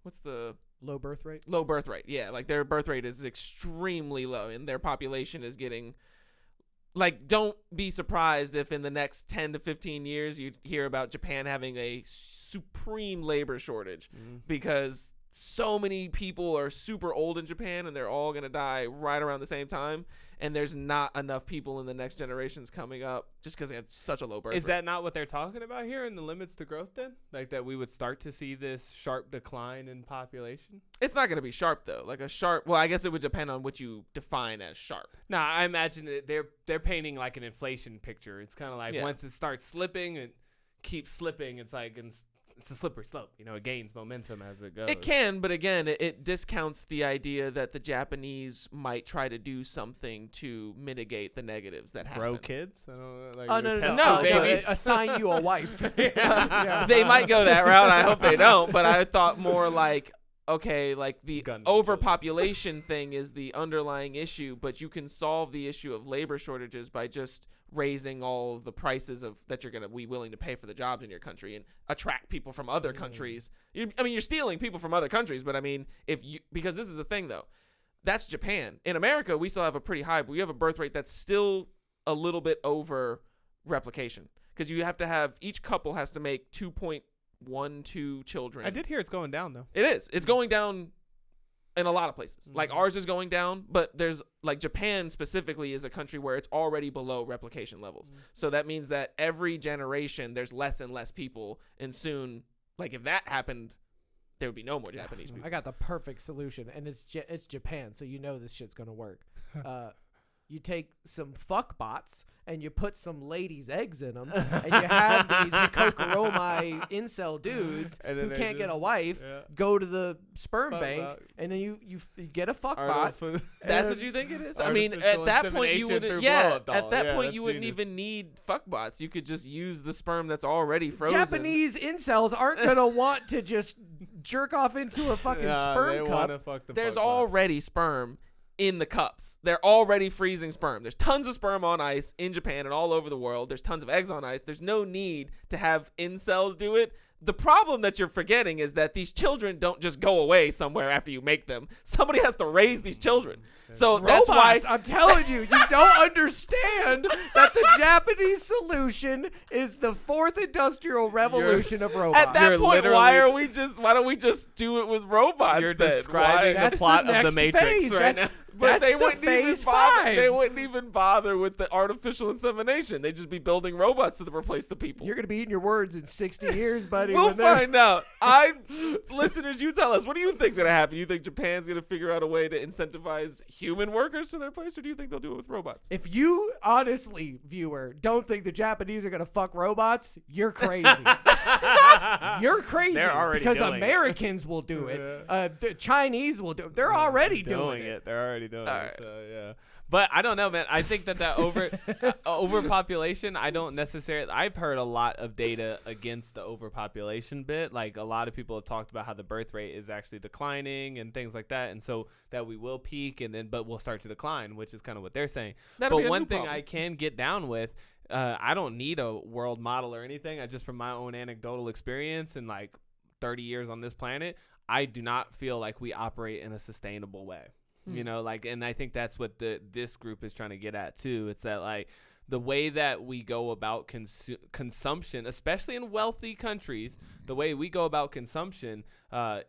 what's the Low birth rate. low birth rate. Yeah, like their birth rate is extremely low, and their population is getting, like, don't be surprised if in the next 10 to 15 years you hear about Japan having a supreme labor shortage, because so many people are super old in Japan and they're all going to die right around the same time, and there's not enough people in the next generations coming up just because they have such a low birth rate. Is that not what they're talking about here in the limits to growth then? Like that we would start to see this sharp decline in population? It's not going to be sharp though. Like a sharp, well, I guess it would depend on what you define as sharp. No, I imagine that they're painting like an inflation picture. It's kind of like once it starts slipping and keeps slipping, it's like it's a slippery slope. It gains momentum as it goes. It can, but again, it discounts the idea that the Japanese might try to do something to mitigate the negatives that happen. Grow kids? I don't know, like Oh no, test no, babies? assign you a wife. They might go that route. I hope they don't. But I thought more like okay, like the Gun overpopulation thing is the underlying issue, but you can solve the issue of labor shortages by just raising all the prices of that you're going to be willing to pay for the jobs in your country and attract people from other countries. You're stealing people from other countries, but I mean, because this is the thing though, that's Japan. In America, we still have a pretty high, but we have a birth rate that's still a little bit over replication, because you have to have, each couple has to make 2.12 children. I did hear it's going down though. It is. It's going down in a lot of places. Like ours is going down, but there's like Japan specifically is a country where it's already below replication levels. So that means that every generation there's less and less people, and soon, like if that happened, there would be no more Japanese people. I got the perfect solution, and it's Japan, so you know this shit's gonna work. You take some fuck bots and you put some ladies' eggs in them, and you have these Hikokoromai incel dudes who can't get a wife go to the sperm bank, and then you get a fuck bot. That's what you think it is? I mean, at that point you wouldn't. Yeah, at that point you wouldn't even need fuck bots. You could just use the sperm that's already frozen. Japanese incels aren't gonna want to just jerk off into a fucking sperm cup. There's already sperm in the cups. They're already freezing sperm. There's tons of sperm on ice in Japan and all over the world. There's tons of eggs on ice. There's no need to have incels do it. The problem that you're forgetting is that these children don't just go away somewhere after you make them. Somebody has to raise these children. So robots, that's why I'm telling you, you don't understand that the Japanese solution is the fourth industrial revolution of robots. at that point, why don't we just do it with robots? You're then? describing the plot of the Matrix phase. right now. But That's they the wouldn't even phase bother. 5. They wouldn't even bother with the artificial insemination. They'd just be building robots to replace the people. You're gonna be eating your words in 60 years, buddy. We'll find out. Listeners, you tell us. What do you think's gonna happen? You think Japan's gonna figure out a way to incentivize human workers to their place, or do you think they'll do it with robots? If you honestly, viewer, don't think the Japanese are gonna fuck robots, you're crazy. You're crazy. They're already because doing Americans will do it. The Chinese will do it. They're already doing it. They're already doing All it. right. So, yeah. But I don't know, man. I think that overpopulation, I don't necessarily. I've heard a lot of data against the overpopulation bit. Like a lot of people have talked about how the birth rate is actually declining and things like that, and so that we will peak but we'll start to decline, which is kind of what they're saying. That'll be but a one new thing problem. I can get down with. I don't need a world model or anything. I just from my own anecdotal experience and like 30 years on this planet, I do not feel like we operate in a sustainable way. You know, like, and I think that's what this group is trying to get at too. It's that like the way that we go about consumption, especially in wealthy countries, the way we go about consumption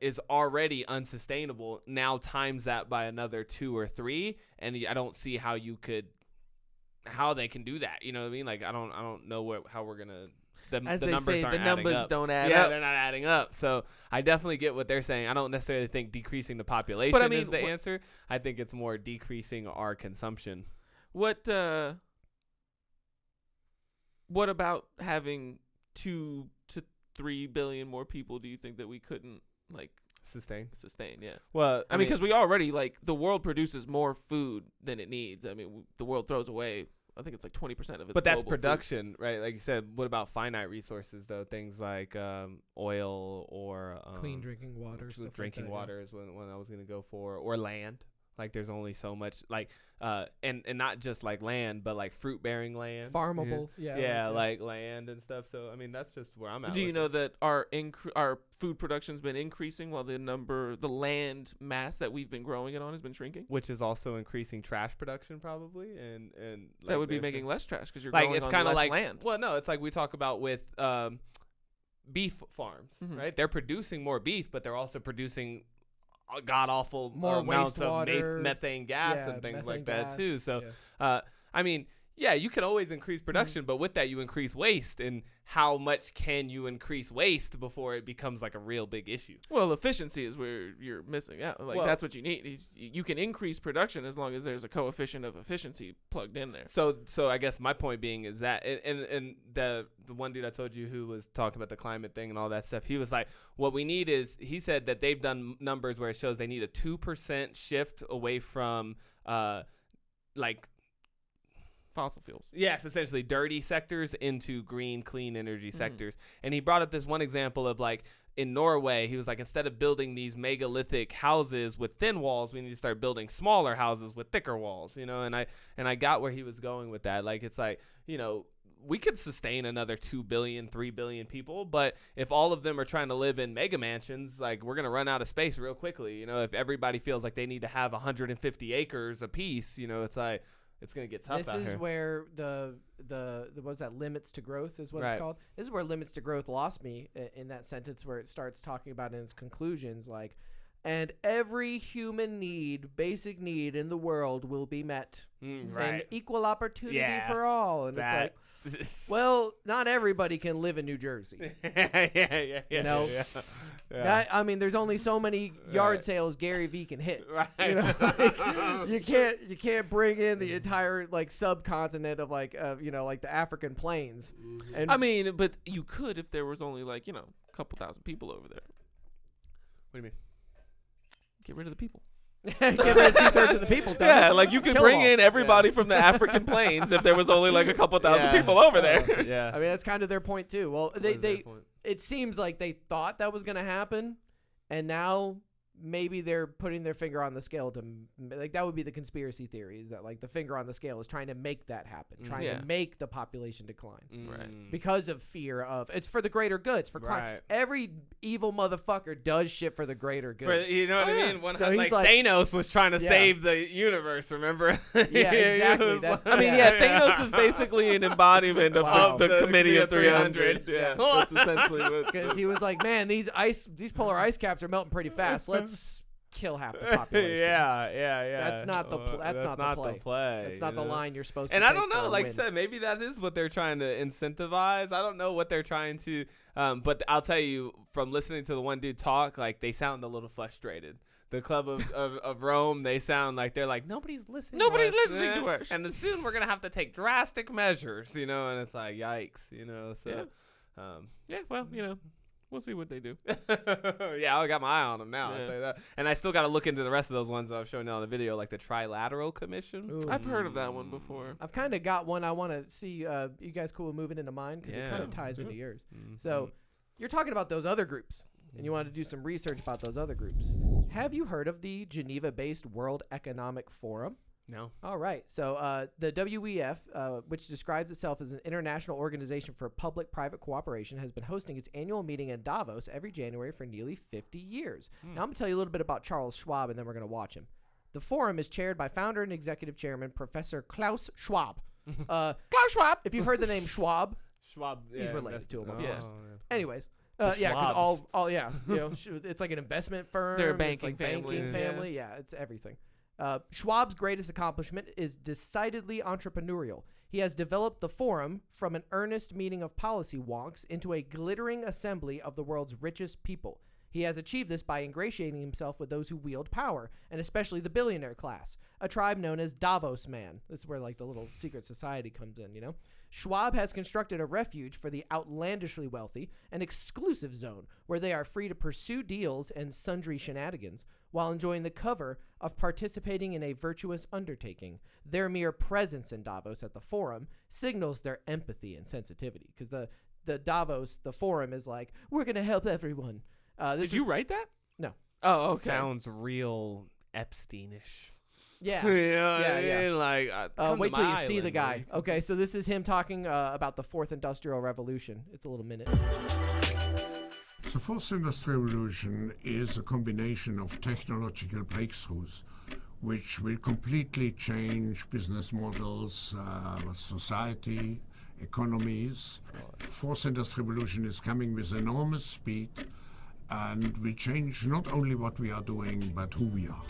is already unsustainable. Now times that by another 2 or 3, and I don't see how they can do that. You know what I mean? Like I don't know how we're gonna. As the they numbers say, aren't the numbers adding up. don't add yeah, up. they're not adding up. So I definitely get what they're saying. I don't necessarily think decreasing the population But I mean, is the answer. I think it's more decreasing our consumption. What about having 2 to 3 billion more people? Do you think that we couldn't like Sustain? Yeah. Well, I mean, because we already like the world produces more food than it needs. I mean, the world throws away. I think it's like 20% of its. But that's global production, right? Like you said. What about finite resources though? Things like oil or Clean drinking water. stuff Drinking like that, water is one I was gonna go for, or land. Like there's only so much, like and not just like land, but like fruit bearing land, Farmable, yeah. like land and stuff. So I mean that's just where I'm at. Do you with know it. that our food production's been increasing while the land mass that we've been growing it on has been shrinking? Which is also increasing trash production probably, and like That would be making less trash because you're like growing it's on kind of less like land. Well, no, it's like we talk about with beef farms, right? They're producing more beef, but they're also producing god awful More amounts of wastewater. methane gas Yeah, and things methane like that gas, too. So yeah. I mean, yeah, you can always increase production, but with that you increase waste, and how much can you increase waste before it becomes like a real big issue? Well, efficiency is where you're missing out. Like Well- that's what you need. You can increase production as long as there's a coefficient of efficiency plugged in there. So I guess my point being is that, and the one dude I told you who was talking about the climate thing and all that stuff, he was like, what we need is, he said that they've done numbers where it shows they need a 2% shift away from like Fossil fuels. yes, essentially dirty sectors into green, clean energy sectors. And he brought up this one example of like in Norway, he was like, instead of building these megalithic houses with thin walls, we need to start building smaller houses with thicker walls, you know. And I got where he was going with that. Like, it's like, you know, we could sustain another 2 billion, 3 billion people, but if all of them are trying to live in mega mansions, like, we're going to run out of space real quickly. You know, if everybody feels like they need to have 150 acres apiece, you know, it's like, it's going to get tough out here. This is where the what's that, limits to growth is what it's called. This is where limits to growth lost me in that sentence where it starts talking about in its conclusions, like, and every human need, basic need in the world will be met. And equal opportunity for all. And it's like, well, not everybody can live in New Jersey. You know? I mean, there's only so many yard sales Gary Vee can hit. You know? Like, you can't bring in the entire like subcontinent of like you know, like the African plains. And I mean, but you could if there was only like, you know, a couple thousand people over there. What do you mean? Get rid of the people. Get rid of 2/3 of the people. Yeah, like you could bring in everybody from the African plains if there was only like a couple thousand people over there. I mean, that's kind of their point too. Well, it seems like they thought that was going to happen, and now maybe they're putting their finger on the scale to, like, that would be the conspiracy theory, is that like the finger on the scale is trying to make that happen, trying to make the population decline, because of fear of, it's for the greater good. It's for every evil motherfucker does shit for the greater good. You know what I mean? So he's like Thanos was trying to save the universe, remember? Yeah, exactly. I mean, Thanos is basically an embodiment of the Committee of 300. Yes, that's essentially what. Because he was like, man, these polar ice caps are melting pretty fast. Let's kill half the population. That's not the play. That's not the line you're supposed to. And take I don't know, like I win. said, maybe that is what they're trying to incentivize. I don't know what they're trying to. But I'll tell you, from listening to the one dude talk, like, they sound a little frustrated. The Club of Rome, they sound like they're like, nobody's listening. Nobody's listening to us. And soon we're gonna have to take drastic measures, you know. And it's like, yikes, you know. So, well, you know. We'll see what they do. I got my eye on them now. I'll say that. And I still got to look into the rest of those ones that I've shown you on the video, like the Trilateral Commission. Ooh. I've heard of that one before. I've kind of got one I want to see. You guys cool with moving into mine? Because it kind of ties into yours. So you're talking about those other groups, and you want to do some research about those other groups. Have you heard of the Geneva-based World Economic Forum? No. All right. So the WEF, which describes itself as an international organization for public-private cooperation, has been hosting its annual meeting in Davos every January for nearly 50 years. Now I'm going to tell you a little bit about Charles Schwab, and then we're going to watch him. The forum is chaired by founder and executive chairman Professor Klaus Schwab. Klaus Schwab. If you've heard the name Schwab, he's related to him. Of course. Anyways. Because you know, it's like an investment firm. They're a banking family. Yeah, it's everything. Schwab's greatest accomplishment is decidedly entrepreneurial. He has developed the forum from an earnest meeting of policy wonks into a glittering assembly of the world's richest people. He has achieved this by ingratiating himself with those who wield power, and especially the billionaire class, a tribe known as Davos Man. This is where like the little secret society comes in, you know? Schwab has constructed a refuge for the outlandishly wealthy, an exclusive zone where they are free to pursue deals and sundry shenanigans while enjoying the cover of participating in a virtuous undertaking. Their mere presence in Davos at the forum signals their empathy and sensitivity, because the Davos, the forum, is like, we're going to help everyone. Did you write that? No. Oh, okay. Sounds real Epstein-ish. Yeah. Yeah. Like, wait till you see the guy. Like. Okay, so this is him talking about the Fourth Industrial Revolution. It's a little minute. The Fourth Industrial Revolution is a combination of technological breakthroughs which will completely change business models, society, economies. Fourth Industrial Revolution is coming with enormous speed and will change not only what we are doing, but who we are.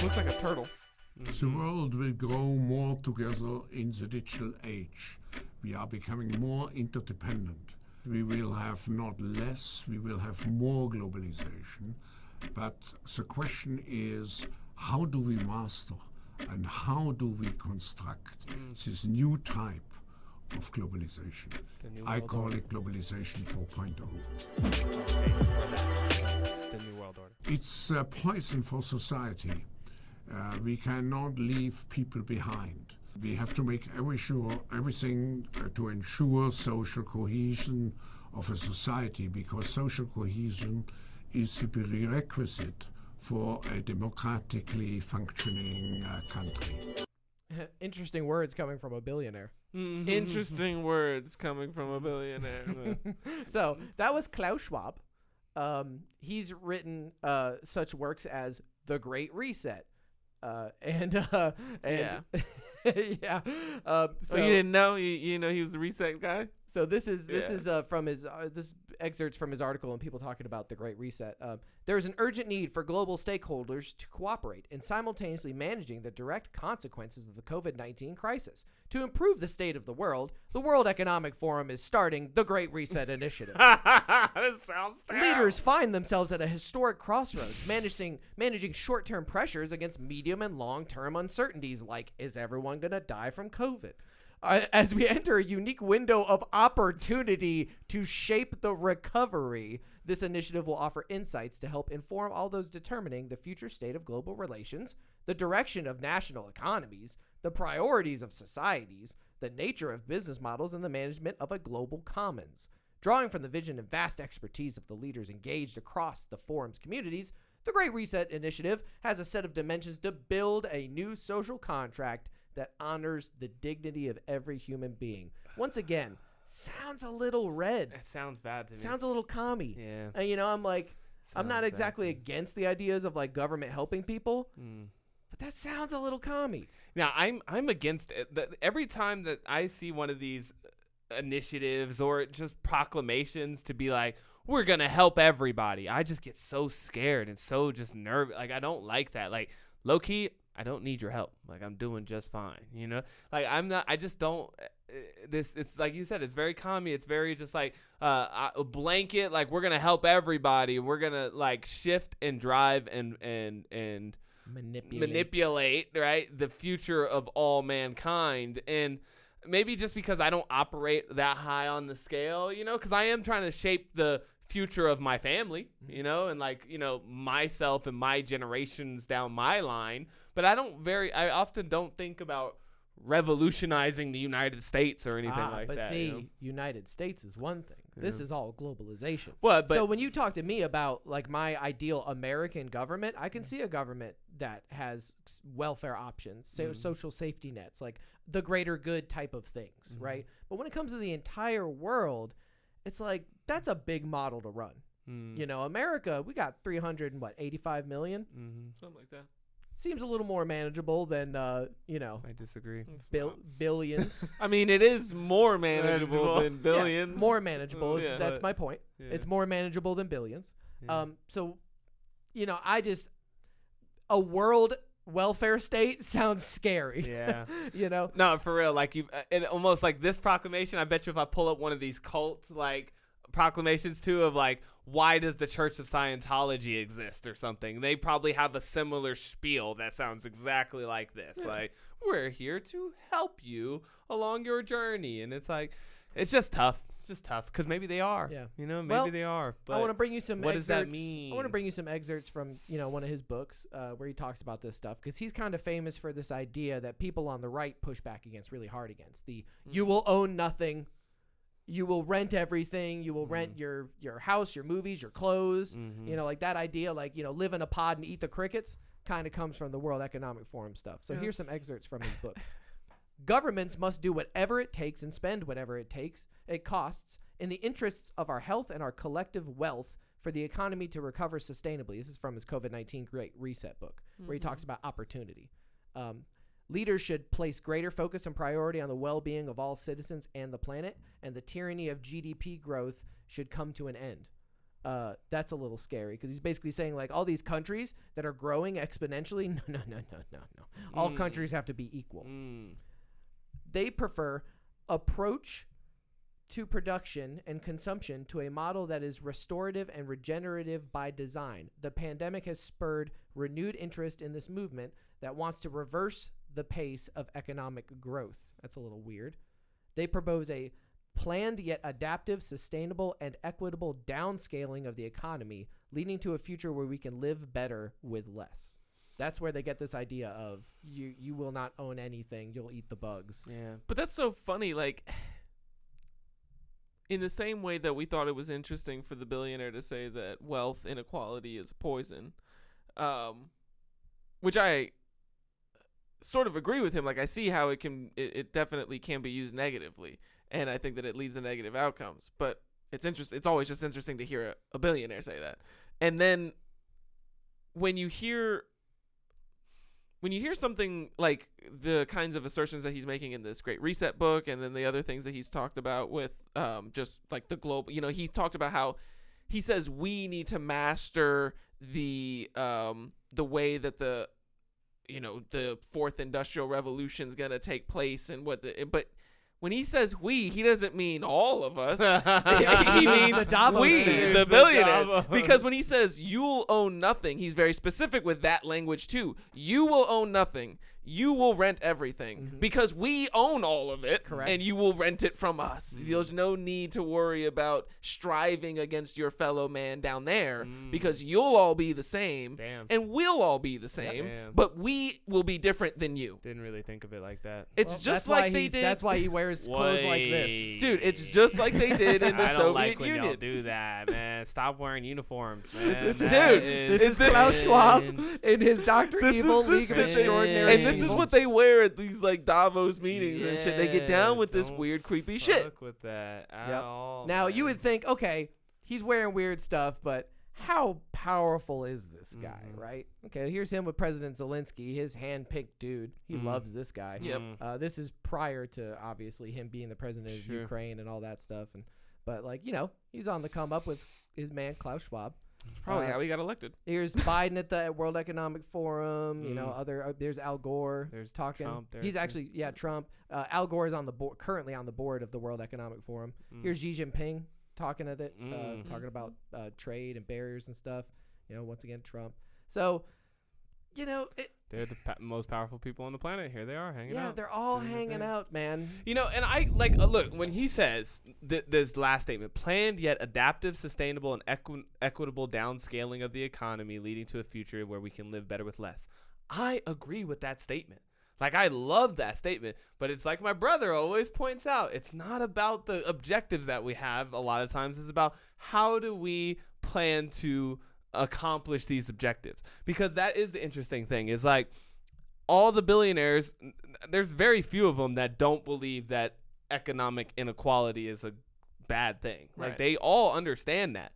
Looks like a turtle. The world will grow more together in the digital age. We are becoming more interdependent. We will have not less, we will have more globalization. But the question is, how do we master and how do we construct this new type of globalization? I call it globalization 4.0. The New World Order. It's a poison for society. We cannot leave people behind. We have to make everything to ensure social cohesion of a society, because social cohesion is the prerequisite for a democratically functioning country. Interesting words coming from a billionaire. Interesting words coming from a billionaire. So that was Klaus Schwab. He's written such works as The Great Reset. Yeah. So you didn't know? You know he was the reset guy? So this is from his this excerpts from his article and people talking about the Great Reset. There is an urgent need for global stakeholders to cooperate in simultaneously managing the direct consequences of the COVID-19 crisis. To improve the state of the World Economic Forum is starting the Great Reset Initiative. This sounds terrible. Leaders find themselves at a historic crossroads, managing short-term pressures against medium and long-term uncertainties like, is everyone going to die from COVID? As we enter a unique window of opportunity to shape the recovery, this initiative will offer insights to help inform all those determining the future state of global relations, the direction of national economies, the priorities of societies, the nature of business models, and the management of a global commons. Drawing from the vision and vast expertise of the leaders engaged across the forum's communities, the Great Reset Initiative has a set of dimensions to build a new social contract that honors the dignity of every human being. Once again, sounds a little red. It sounds bad to me. Sounds a little commie. Yeah. And, I'm like, I'm not exactly against the ideas of like government helping people, but that sounds a little commie. Now, I'm against it. Every time that I see one of these initiatives or just proclamations to be like, we're going to help everybody, I just get so scared and so just nervous. Like, I don't like that. Like, low key, I don't need your help. Like, I'm doing just fine, Like, I just don't, it's like you said, it's very commie. It's very just like a blanket, like, we're going to help everybody. We're going to, like, shift and drive and manipulate, right, the future of all mankind. And maybe just because I don't operate that high on the scale, because I am trying to shape the future of my family, and like, myself and my generations down my line. But I often don't think about revolutionizing the United States or anything like that. But see, United States is one thing. Yeah. This is all globalization. Well, so when you talk to me about like my ideal American government, I can see a government that has welfare options, social safety nets, like the greater good type of things, right? But when it comes to the entire world, it's like that's a big model to run. America, we got 385 million, something like that. Seems a little more manageable than I disagree. Billions. I mean, it is more manageable than billions. Yeah, more manageable. That's my point. Yeah. It's more manageable than billions. Yeah. So, a world welfare state sounds scary. Yeah. No, for real. Like it almost like this proclamation. I bet you if I pull up one of these cult like proclamations too of like, why does the Church of Scientology exist or something, they probably have a similar spiel that sounds exactly like this. Yeah. Like, we're here to help you along your journey. And it's like, it's just tough. It's just tough because maybe they are. Yeah. Maybe they are. But I want to bring you some what excerpts. Does that mean? I want to bring you some excerpts from, one of his books where he talks about this stuff because he's kind of famous for this idea that people on the right push back against really hard against. You will own nothing. You will rent everything. You will rent your house, your movies, your clothes. Like that idea, like, live in a pod and eat the crickets kind of comes from the World Economic Forum stuff. So here's some excerpts from his book. Governments must do whatever it takes and spend whatever it costs in the interests of our health and our collective wealth for the economy to recover sustainably. This is from his COVID-19 Great Reset book where he talks about opportunity. Leaders should place greater focus and priority on the well-being of all citizens and the planet, and the tyranny of GDP growth should come to an end. That's a little scary because he's basically saying like all these countries that are growing exponentially, no. All countries have to be equal. They prefer approach to production and consumption to a model that is restorative and regenerative by design. The pandemic has spurred renewed interest in this movement that wants to reverse the pace of economic growth. That's a little weird. They propose a planned yet adaptive, sustainable, and equitable downscaling of the economy, leading to a future where we can live better with less. That's where they get this idea of you will not own anything, you'll eat the bugs. Yeah. But that's so funny, like in the same way that we thought it was interesting for the billionaire to say that wealth inequality is a poison, which I sort of agree with him. Like, I see how it definitely can be used negatively, and I think that it leads to negative outcomes. But it's always just interesting to hear a billionaire say that. And then when you hear something like the kinds of assertions that he's making in this Great Reset book, and then the other things that he's talked about with just like the global, he talked about how he says we need to master the way that the fourth industrial revolution is going to take place, and but when he says we, he doesn't mean all of us. He means the billionaires. Because when he says you'll own nothing, he's very specific with that language too. You will own nothing. You will rent everything because we own all of it. Correct. And you will rent it from us. There's no need to worry about striving against your fellow man down there because you'll all be the same. Damn. And we'll all be the same. Damn. But we will be different than you. Didn't really think of it like that. It's just like they did. That's why he wears clothes like this. Dude, it's just like they did in the I don't Soviet like when Union. y'all do that, man. Stop wearing uniforms, man. This This is Klaus Schwab in his Dr. Evil League of Extraordinary And this is Evil. what they wear at these like Davos meetings and shit. They get down with this weird, creepy shit. Fuck with that at all. Now, man. you would think, okay, he's wearing weird stuff, but how powerful is this guy, right? Okay, here's him with President Zelensky, his hand-picked dude. He loves this guy. Yep. This is prior to, obviously, him being the president of Ukraine and all that stuff. But, like, he's on the come up with his man, Klaus Schwab. Probably how he got elected. Here's Biden at the World Economic Forum. There's Al Gore. There's talking. Trump there, He's too. actually Trump. Al Gore is on the board, currently on the board of the World Economic Forum. Here's Xi Jinping talking at it, talking about trade and barriers and stuff. Once again, Trump. So, they're the most powerful people on the planet. Here they are hanging out. Yeah, they're all hanging out, man. And I like look when he says this last statement: planned yet adaptive, sustainable, and equitable downscaling of the economy, leading to a future where we can live better with less. I agree with that statement. Like, I love that statement, but it's like my brother always points out, it's not about the objectives that we have. A lot of times it's about how do we plan to accomplish these objectives, because that is the interesting thing is like all the billionaires, there's very few of them that don't believe that economic inequality is a bad thing. Right. Like, they all understand that,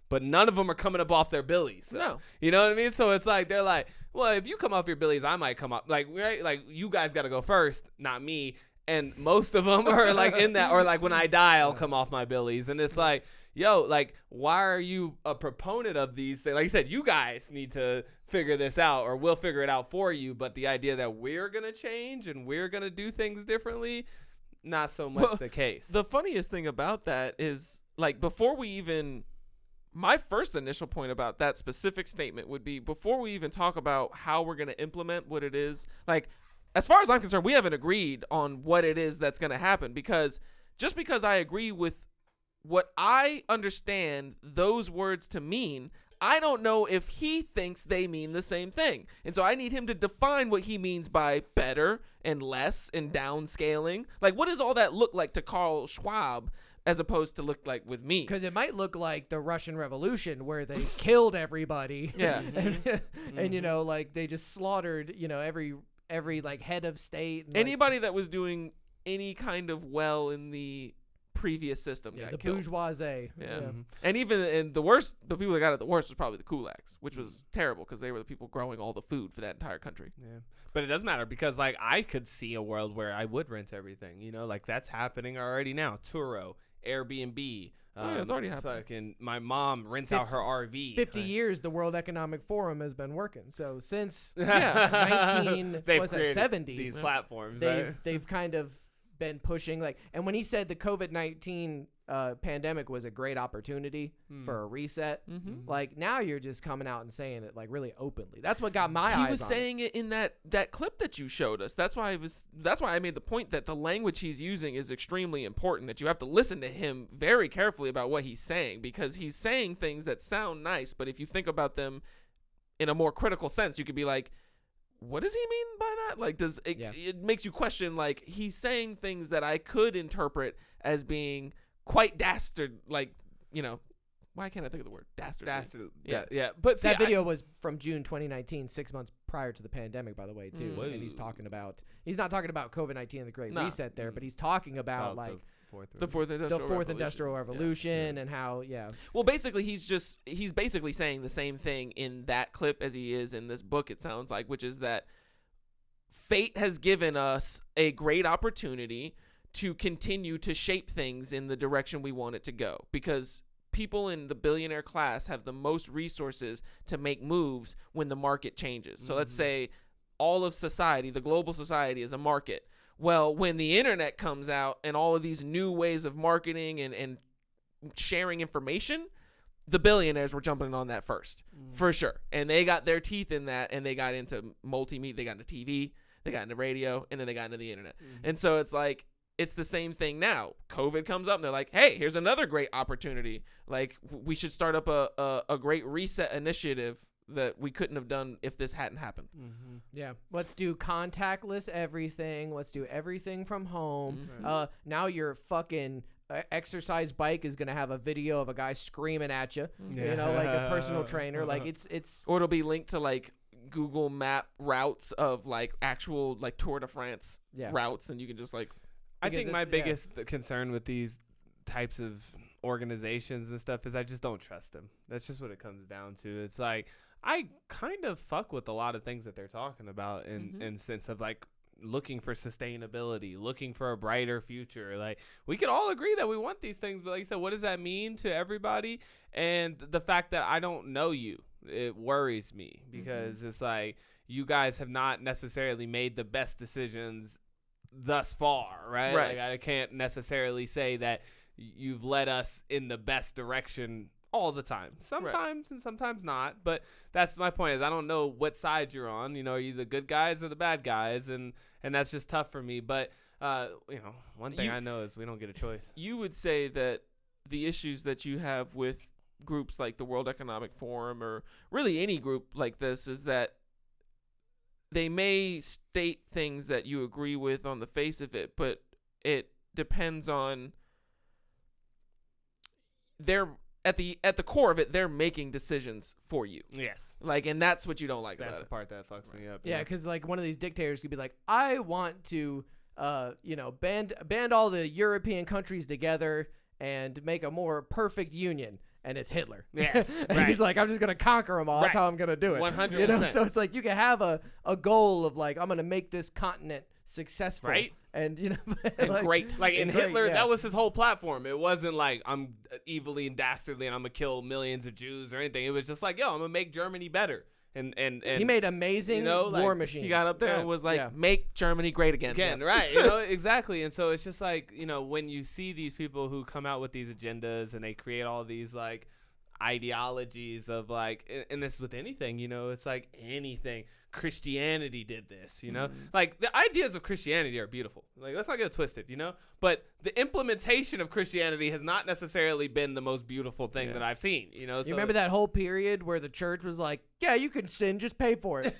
but none of them are coming up off their billies. So, No. you know what I mean? So it's like they're like, well, if you come off your billies, I might come up. Like, right? Like, you guys got to go first, not me. And most of them are like in that, or like when I die, I'll come off my billies. And it's like, yo, like, why are you a proponent of these things? Like you said, you guys need to figure this out, or we'll figure it out for you. But the idea that we're going to change and we're going to do things differently, not so much the case. The funniest thing about that is, like, before we even, my first initial point about that specific statement would be, before we even talk about how we're going to implement what it is, like, as far as I'm concerned, we haven't agreed on what it is that's going to happen, because just because I agree with what I understand those words to mean, I don't know if he thinks they mean the same thing. And so I need him to define what he means by better and less and downscaling. Like, what does all that look like to Klaus Schwab as opposed to look like with me? Because it might look like the Russian Revolution, where they killed everybody. Yeah. and like, they just slaughtered, every like head of state. And, Anybody that was doing any kind of well in the previous system got the killed. bourgeoisie. Yeah. And the people that got it the worst was probably the kulaks, which was terrible because they were the people growing all the food for that entire country. Yeah. But it doesn't matter, because like I could see a world where I would rent everything, like that's happening already now. Turo, Airbnb. Yeah, it's already happening. Fucking my mom rents out her RV. 50 years the World Economic Forum has been working. So since They've 1970, these platforms. they've kind of been pushing, like, and when he said the COVID-19 pandemic was a great opportunity for a reset, like, now you're just coming out and saying it like really openly. That's what got my eyes on He was saying it in that clip that you showed us. That's why I made the point that the language he's using is extremely important, that you have to listen to him very carefully about what he's saying, because he's saying things that sound nice, but if you think about them in a more critical sense, you could be like, what does he mean by that? Like, it makes you question, like, he's saying things that I could interpret as being quite dastard, like, you know, why can't I think of the word dastard? Yeah. But see, that video was from June 2019, 6 months prior to the pandemic, by the way, too. Whoa. And he's not talking about COVID-19 and the Great Reset there, but he's talking about like the fourth industrial revolution and how Well, basically he's basically saying the same thing in that clip as he is in this book, it sounds like, which is that fate has given us a great opportunity to continue to shape things in the direction we want it to go, because people in the billionaire class have the most resources to make moves when the market changes. So let's say all of society, the global society, is a market. Well, when the internet comes out and all of these new ways of marketing and sharing information, the billionaires were jumping on that first, for sure. And they got their teeth in that, and they got into multimedia, they got into TV, they got into radio, and then they got into the internet. And so it's like, it's the same thing now. COVID comes up and they're like, hey, here's another great opportunity. Like, we should start up a great reset initiative that we couldn't have done if this hadn't happened. Yeah. Let's do contactless everything. Let's do everything from home. Now your fucking exercise bike is going to have a video of a guy screaming at you, you know, like a personal trainer. Like it's, or it'll be linked to like Google Map routes of like actual like Tour de France routes. And you can just like, I think my biggest concern with these types of organizations and stuff is I just don't trust them. That's just what it comes down to. It's like, I kind of fuck with a lot of things that they're talking about in sense of like looking for sustainability, looking for a brighter future. Like, we can all agree that we want these things, but like I said, what does that mean to everybody? And the fact that I don't know you, it worries me, because it's like, you guys have not necessarily made the best decisions thus far, right? Like, I can't necessarily say that you've led us in the best direction all the time. Sometimes and sometimes not, but that's my point, is I don't know what side you're on. You know, are you the good guys or the bad guys? And that's just tough for me. But you know, one thing I know is we don't get a choice. You would say that the issues that you have with groups like the World Economic Forum, or really any group like this, is that they may state things that you agree with on the face of it, but it depends on at the core of it, they're making decisions for you. Yes. Like, and that's what you don't like about it. That's the part that fucks me up. Yeah, because like one of these dictators could be like, I want to, you know, band all the European countries together and make a more perfect union. And it's Hitler. Yes. And he's like, I'm just going to conquer them all. That's how I'm going to do it. 100%. You know? So it's like, you can have a goal of like, I'm going to make this continent successful. Right. And, you know, and like, great. Like in Hitler, that was his whole platform. It wasn't like, I'm evilly and dastardly and I'm going to kill millions of Jews or anything. It was just like, yo, I'm going to make Germany better. And he made amazing, you know, war like, machines. He got up there and was like, make Germany great again. Right. You know, exactly. And so it's just like, you know, when you see these people who come out with these agendas and they create all these like ideologies of like, and this with anything, you know, it's like anything. Christianity did this, you know, like the ideas of Christianity are beautiful. Like, let's not get it twisted, you know, but the implementation of Christianity has not necessarily been the most beautiful thing that I've seen, you know. So you remember that whole period where the church was like, yeah, you can sin, just pay for it.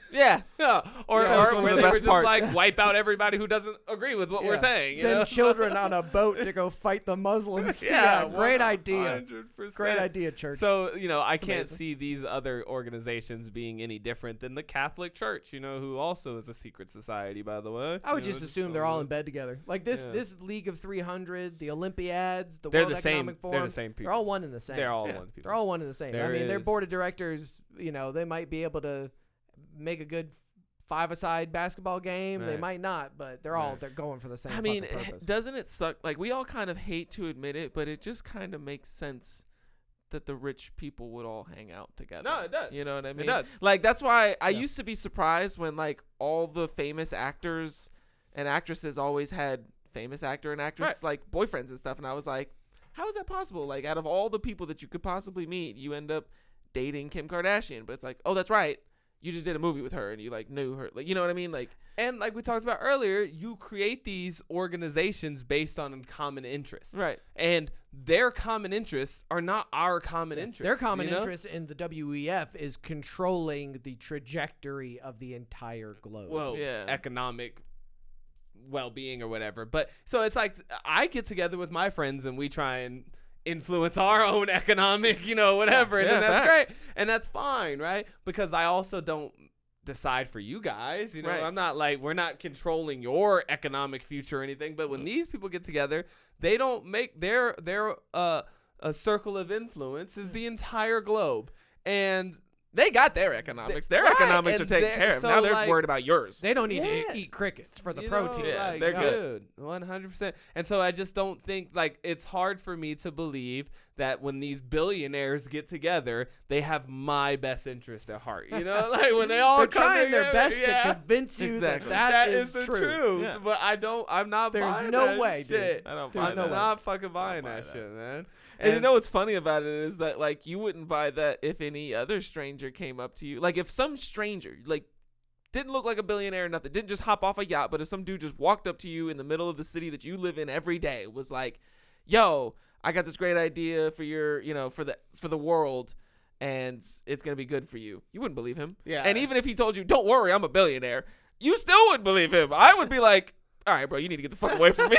or where they were just parts. like wipe out everybody who doesn't agree with what we're saying. You Send know? children on a boat to go fight the Muslims. Great idea. 100%. Great idea, church. So, you know, I can't amazing. see these other organizations being any different than the Catholic Church, you know, who also is a secret society, by the way. I would You know, just assume they're all in bed together. Like this League of 300, the Olympiads, the They're World the same- Economic they're Forum. the same people. They're all one and the same. They're all one people. They're all one and the same. There I mean, their is- board of directors, you know, they might be able to make a good five-a-side basketball game. They Right. might not, but they're going for the same. I mean, fucking purpose. doesn't it suck? Like, we all kind of hate to admit it, but it just kind of makes sense that the rich people would all hang out together. No, it does. You know what I mean? does. Like, that's why I used to be surprised when, like, all the famous actors and actresses always had famous actor and actress, like, boyfriends and stuff. And I was like, how is that possible? Like, out of all the people that you could possibly meet, you end up dating Kim Kardashian. But it's like, oh, that's right. You just did a movie with her and you, like, knew her. Like, you know what I mean? Like, And like we talked about earlier, you create these organizations based on common interests. right. And their common interests are not our common interests. Their common you know? interest in the WEF is controlling the trajectory of the entire globe. Well, Yeah. economic well-being or whatever. But so it's like I get together with my friends and we try and influence our own economic, whatever. And then that's great. And that's fine, right? Because I also don't decide for you guys, Right. I'm not like, we're not controlling your economic future or anything. But when these people get together, they don't make their a circle of influence is the entire globe. And They got their economics. Their Right, economics are and taken they're- care of. so, Now they're like- worried about yours. They don't need Yeah. to eat crickets for the You protein. know, Yeah, like, they're good. 100%. And so I just don't think, like, it's hard for me to believe that when these billionaires get together, they have my best interest at heart. Like when they all They're come trying their together, best yeah, to convince you Exactly. that is the truth. Yeah. But I'm not There's buying no that way, dude. shit. I don't There's buy no that. way. Not fucking buying buy that that. shit, man. And you know what's funny about it is that, like, you wouldn't buy that if any other stranger came up to you. Like, if some stranger, like, didn't look like a billionaire or nothing, didn't just hop off a yacht, but if some dude just walked up to you in the middle of the city that you live in every day, was like, yo, I got this great idea for your, for the world, and it's going to be good for you. You wouldn't believe him. Yeah. And even if he told you, don't worry, I'm a billionaire, you still wouldn't believe him. I would be like, all right, bro, you need to get the fuck away from me.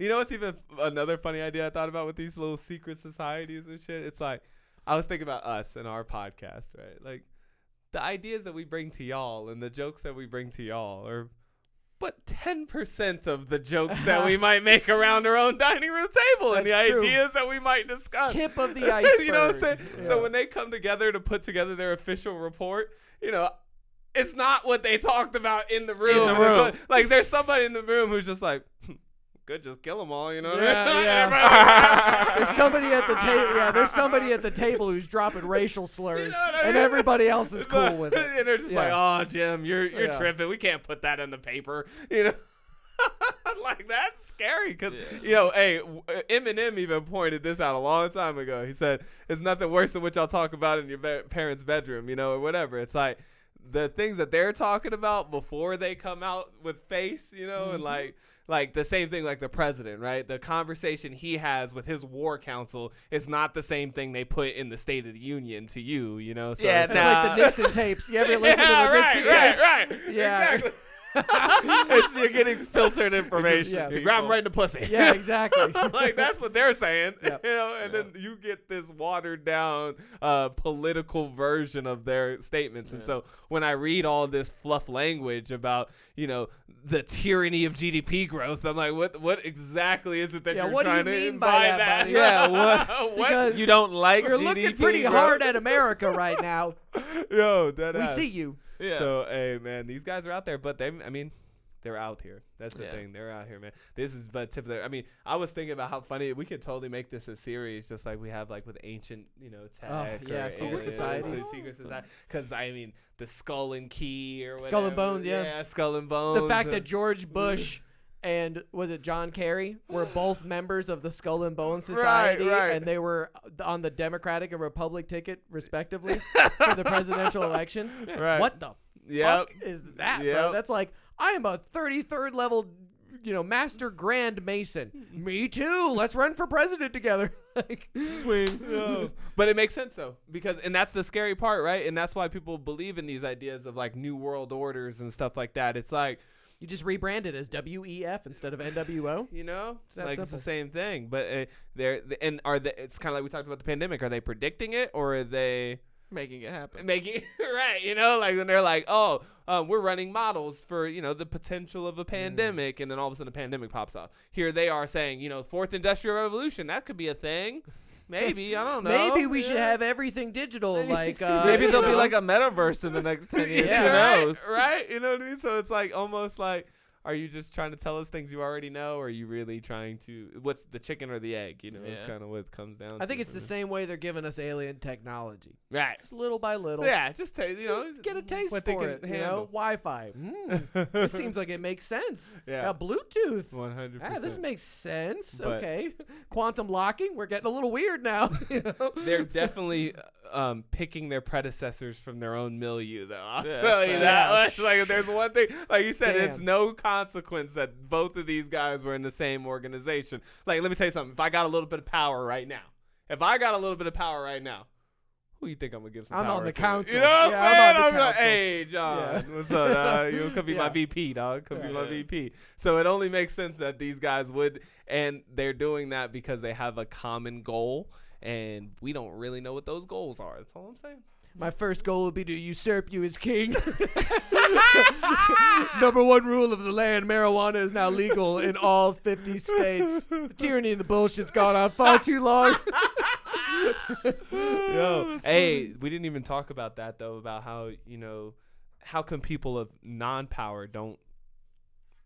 You know what's even another funny idea I thought about with these little secret societies and shit? It's like, I was thinking about us and our podcast, right? Like, the ideas that we bring to y'all and the jokes that we bring to y'all are but 10% of the jokes that we might make around our own dining room table and the That's true. ideas that we might discuss. Tip of the iceberg. You know what I'm saying? Yeah. So when they come together to put together their official report, it's not what they talked about in the room. In the room. Like, there's somebody in the room who's just like, good, just kill them all, you know what I mean? Yeah. There's somebody at the table. Yeah, there's somebody at the table who's dropping racial slurs, You know what I and mean? everybody else is cool with it. And they're just like, Yeah. oh, Jim, you're Yeah. tripping. We can't put that in the paper, Like, that's scary because, Eminem even pointed this out a long time ago. He said, it's nothing worse than what y'all talk about in your parents' bedroom, or whatever. It's like the things that they're talking about before they come out with face, and like the same thing, like the president, right? The conversation he has with his war council is not the same thing they put in the State of the Union to you, So Yeah, It's like the Nixon tapes. You ever listen to the Nixon tapes? right. Yeah. Exactly. You're getting filtered information. Yeah. You grab them right in the pussy. Yeah, exactly. Like, that's what they're saying, Yep. and then you get this watered down political version of their statements. And so when I read all this fluff language about, the tyranny of GDP growth, I'm like, what exactly is it that you're what do trying you to mean by imply that, buddy? Yeah, what? Because You don't like you're GDP looking pretty growth? hard at America right now. Yo, that We ass. see you. Yeah. So, hey, man, these guys are out there, but they're out here. That's the Yeah. thing. They're out here, man. This is but tip of the. I was thinking about how funny we could totally make this a series, just like we have like with ancient, tech. yeah, or secret aliens, societies. Secret society. Because the Skull and Key or whatever. Skull and Bones, yeah. Yeah, Skull and Bones. The fact that George Bush and was it John Kerry were both members of the Skull and Bones Society, right. and they were on the Democratic and Republican ticket respectively for the presidential election. Right. What the Yep. fuck is that, bro? Yep. That's like, I am a 33rd level, Master Grand Mason. Me too. Let's run for president together. Like, Swing. But it makes sense though, and that's the scary part, right? And that's why people believe in these ideas of like new world orders and stuff like that. It's like, you just rebranded as WEF instead of NWO. it's that like simple. it's the same thing. But it's kind of like we talked about the pandemic. Are they predicting it or are they making it happen? making right? Like when they're like, oh, we're running models for the potential of a pandemic, and then all of a sudden a pandemic pops off. Here they are saying, fourth industrial revolution, that could be a thing. Maybe, I don't know. Maybe we should have everything digital. Like Maybe there'll be like a metaverse in the next 10 years. Yeah. Who right, knows? right? You know what I mean? So it's like almost like, are you just trying to tell us things you already know, or are you really trying to? What's the chicken or the egg? It's Yeah. kind of what it comes down. I think to it's for the me. same way they're giving us alien technology. Right. Just little by little. Yeah, just Just get a taste what they for can it. handle. Wi-Fi. This seems like it makes sense. Yeah. Bluetooth. 100%. Ah, this makes sense. But- Okay. Quantum locking. We're getting a little weird now. They're definitely picking their predecessors from their own milieu, though. I'll Yeah, tell you facts. that. Like, there's one thing, like you said, it's Damn. no consequence that both of these guys were in the same organization. Like, let me tell you something. If I got a little bit of power right now, who you think I'm gonna give some I'm power on the to? council. You know what Yeah, I'm saying? I'm on the like, council. hey, John, Yeah. what's up? You could be my Yeah. VP, dog. Could be my Yeah. VP. So it only makes sense that these guys would, and they're doing that because they have a common goal, and we don't really know what those goals are. That's all I'm saying. My first goal would be to usurp you as king. Number one rule of the land: marijuana is now legal in all 50 states. The tyranny and the bullshit's gone on far too long. Yo, hey, we didn't even talk about that though. About how how come people of non-power don't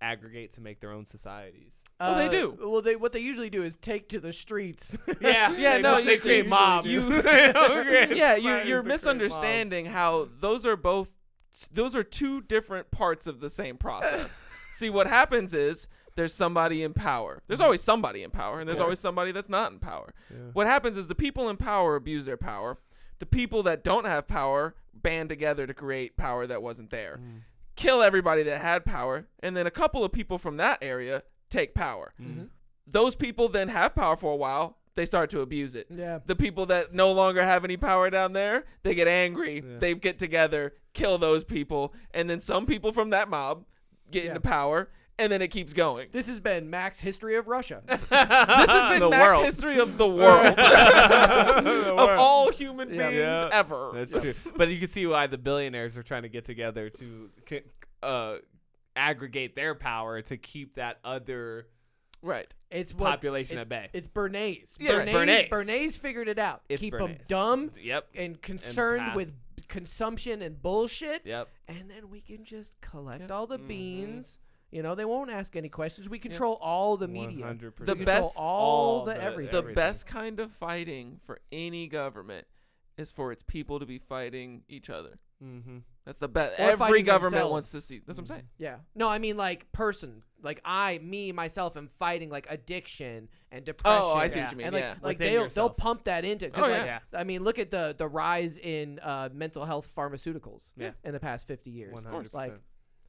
aggregate to make their own societies? Well, they do. Well, what they usually do is take to the streets. Yeah, Yeah, no, they you- create you mobs. usually Yeah, you're misunderstanding how those are two different parts of the same process. See, what happens is there's somebody in power. There's always somebody in power, and there's always somebody that's not in power. Yeah. What happens is the people in power abuse their power. The people that don't have power band together to create power that wasn't there. Kill everybody that had power, and then a couple of people from that area take power. Those people then have power for a while. They start to abuse it. Yeah. The people that no longer have any power down there, they get angry. Yeah. They get together, kill those people, and then some people from that mob get into power, and then it keeps going. This has been Mac's history of Russia. This has been The Mac's world. history of the world. Of world. all human Yeah. beings Yeah. ever. That's true. But you can see why the billionaires are trying to get together to aggregate their power to keep that other Right. It's population at bay. It's Bernays. Yeah, it's Bernays figured it out. It's Keep them Bernays. dumb Yep. and concerned path. with consumption and bullshit. Yep. And then we can just collect Yeah. all the beans. You know, they won't ask any questions. We control all the media. 100%. The We control best- all the everything. The Everything. best kind of fighting for any government is for its people to be fighting each other. Mm-hmm. That's the best. Or Every fighting government themselves. wants to see. That's what I'm saying. Yeah. No, I mean like person. Like myself am fighting like addiction and depression. Oh, I see what you mean. And like, Yeah. like Within they'll yourself. pump that into. 'cause Oh, like, yeah. I mean, look at the rise in mental health pharmaceuticals. Yeah. In the past 50 years. 100%. Like,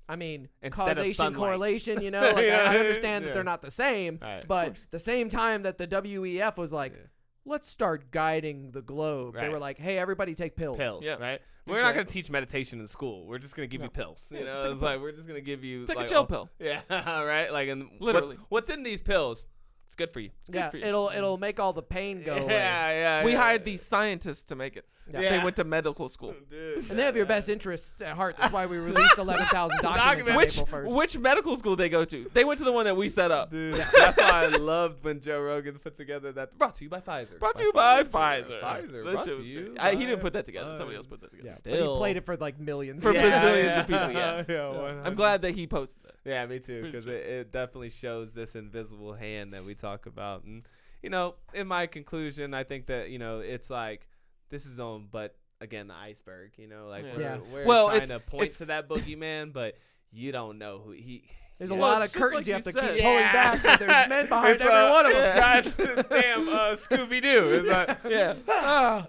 I mean, Instead of causation, sunlight. correlation. You know, like Yeah. I understand that Yeah. they're not the same, Right. Of but course. the same time that the WEF was like, Yeah. let's start guiding the globe. They Right. were like, hey, everybody take pills. Pills, Yeah. right? We're not going to Exactly. teach meditation in school. We're just going to give No. you pills. You Yeah, just know, take a it's like we're just going to give you Take like, a chill all- pill. Yeah, right. Like, and Literally. what's in these pills? It's good for you. good Yeah, for you. it'll make all the pain go Yeah, away. yeah. We yeah. hired these scientists to make it. Yeah. They went to medical school. Dude. And they have your best interests at heart. That's why we released 11,000 documents on Which April 1st. which medical school they go to? They went to the one that we set up. Dude, that's why I loved when Joe Rogan put together that. Brought to you by Pfizer. Brought to you by Pfizer. Pfizer. That Brought shit to was you. great. by He didn't put that together. Pfizer. Somebody else put that together. Yeah, but he Still. played it for like millions. For Yeah. bazillions of people, yeah. Yeah, I'm glad that he posted that. Yeah, me too, Pretty because sure. it definitely shows this invisible hand that we talk about. And, you know, in my conclusion, I think that, you know, it's like this is on, but again, the iceberg, you know, like Yeah. we're, Yeah. we're Well, trying it's- to point it's- to that boogeyman, but you don't know who he. There's yeah. a Well, lot it's of just curtains like you you have to said. keep pulling back. But there's men behind It's, every one of them. yeah. It's damn Scooby Doo. It's like, Yeah. Ah.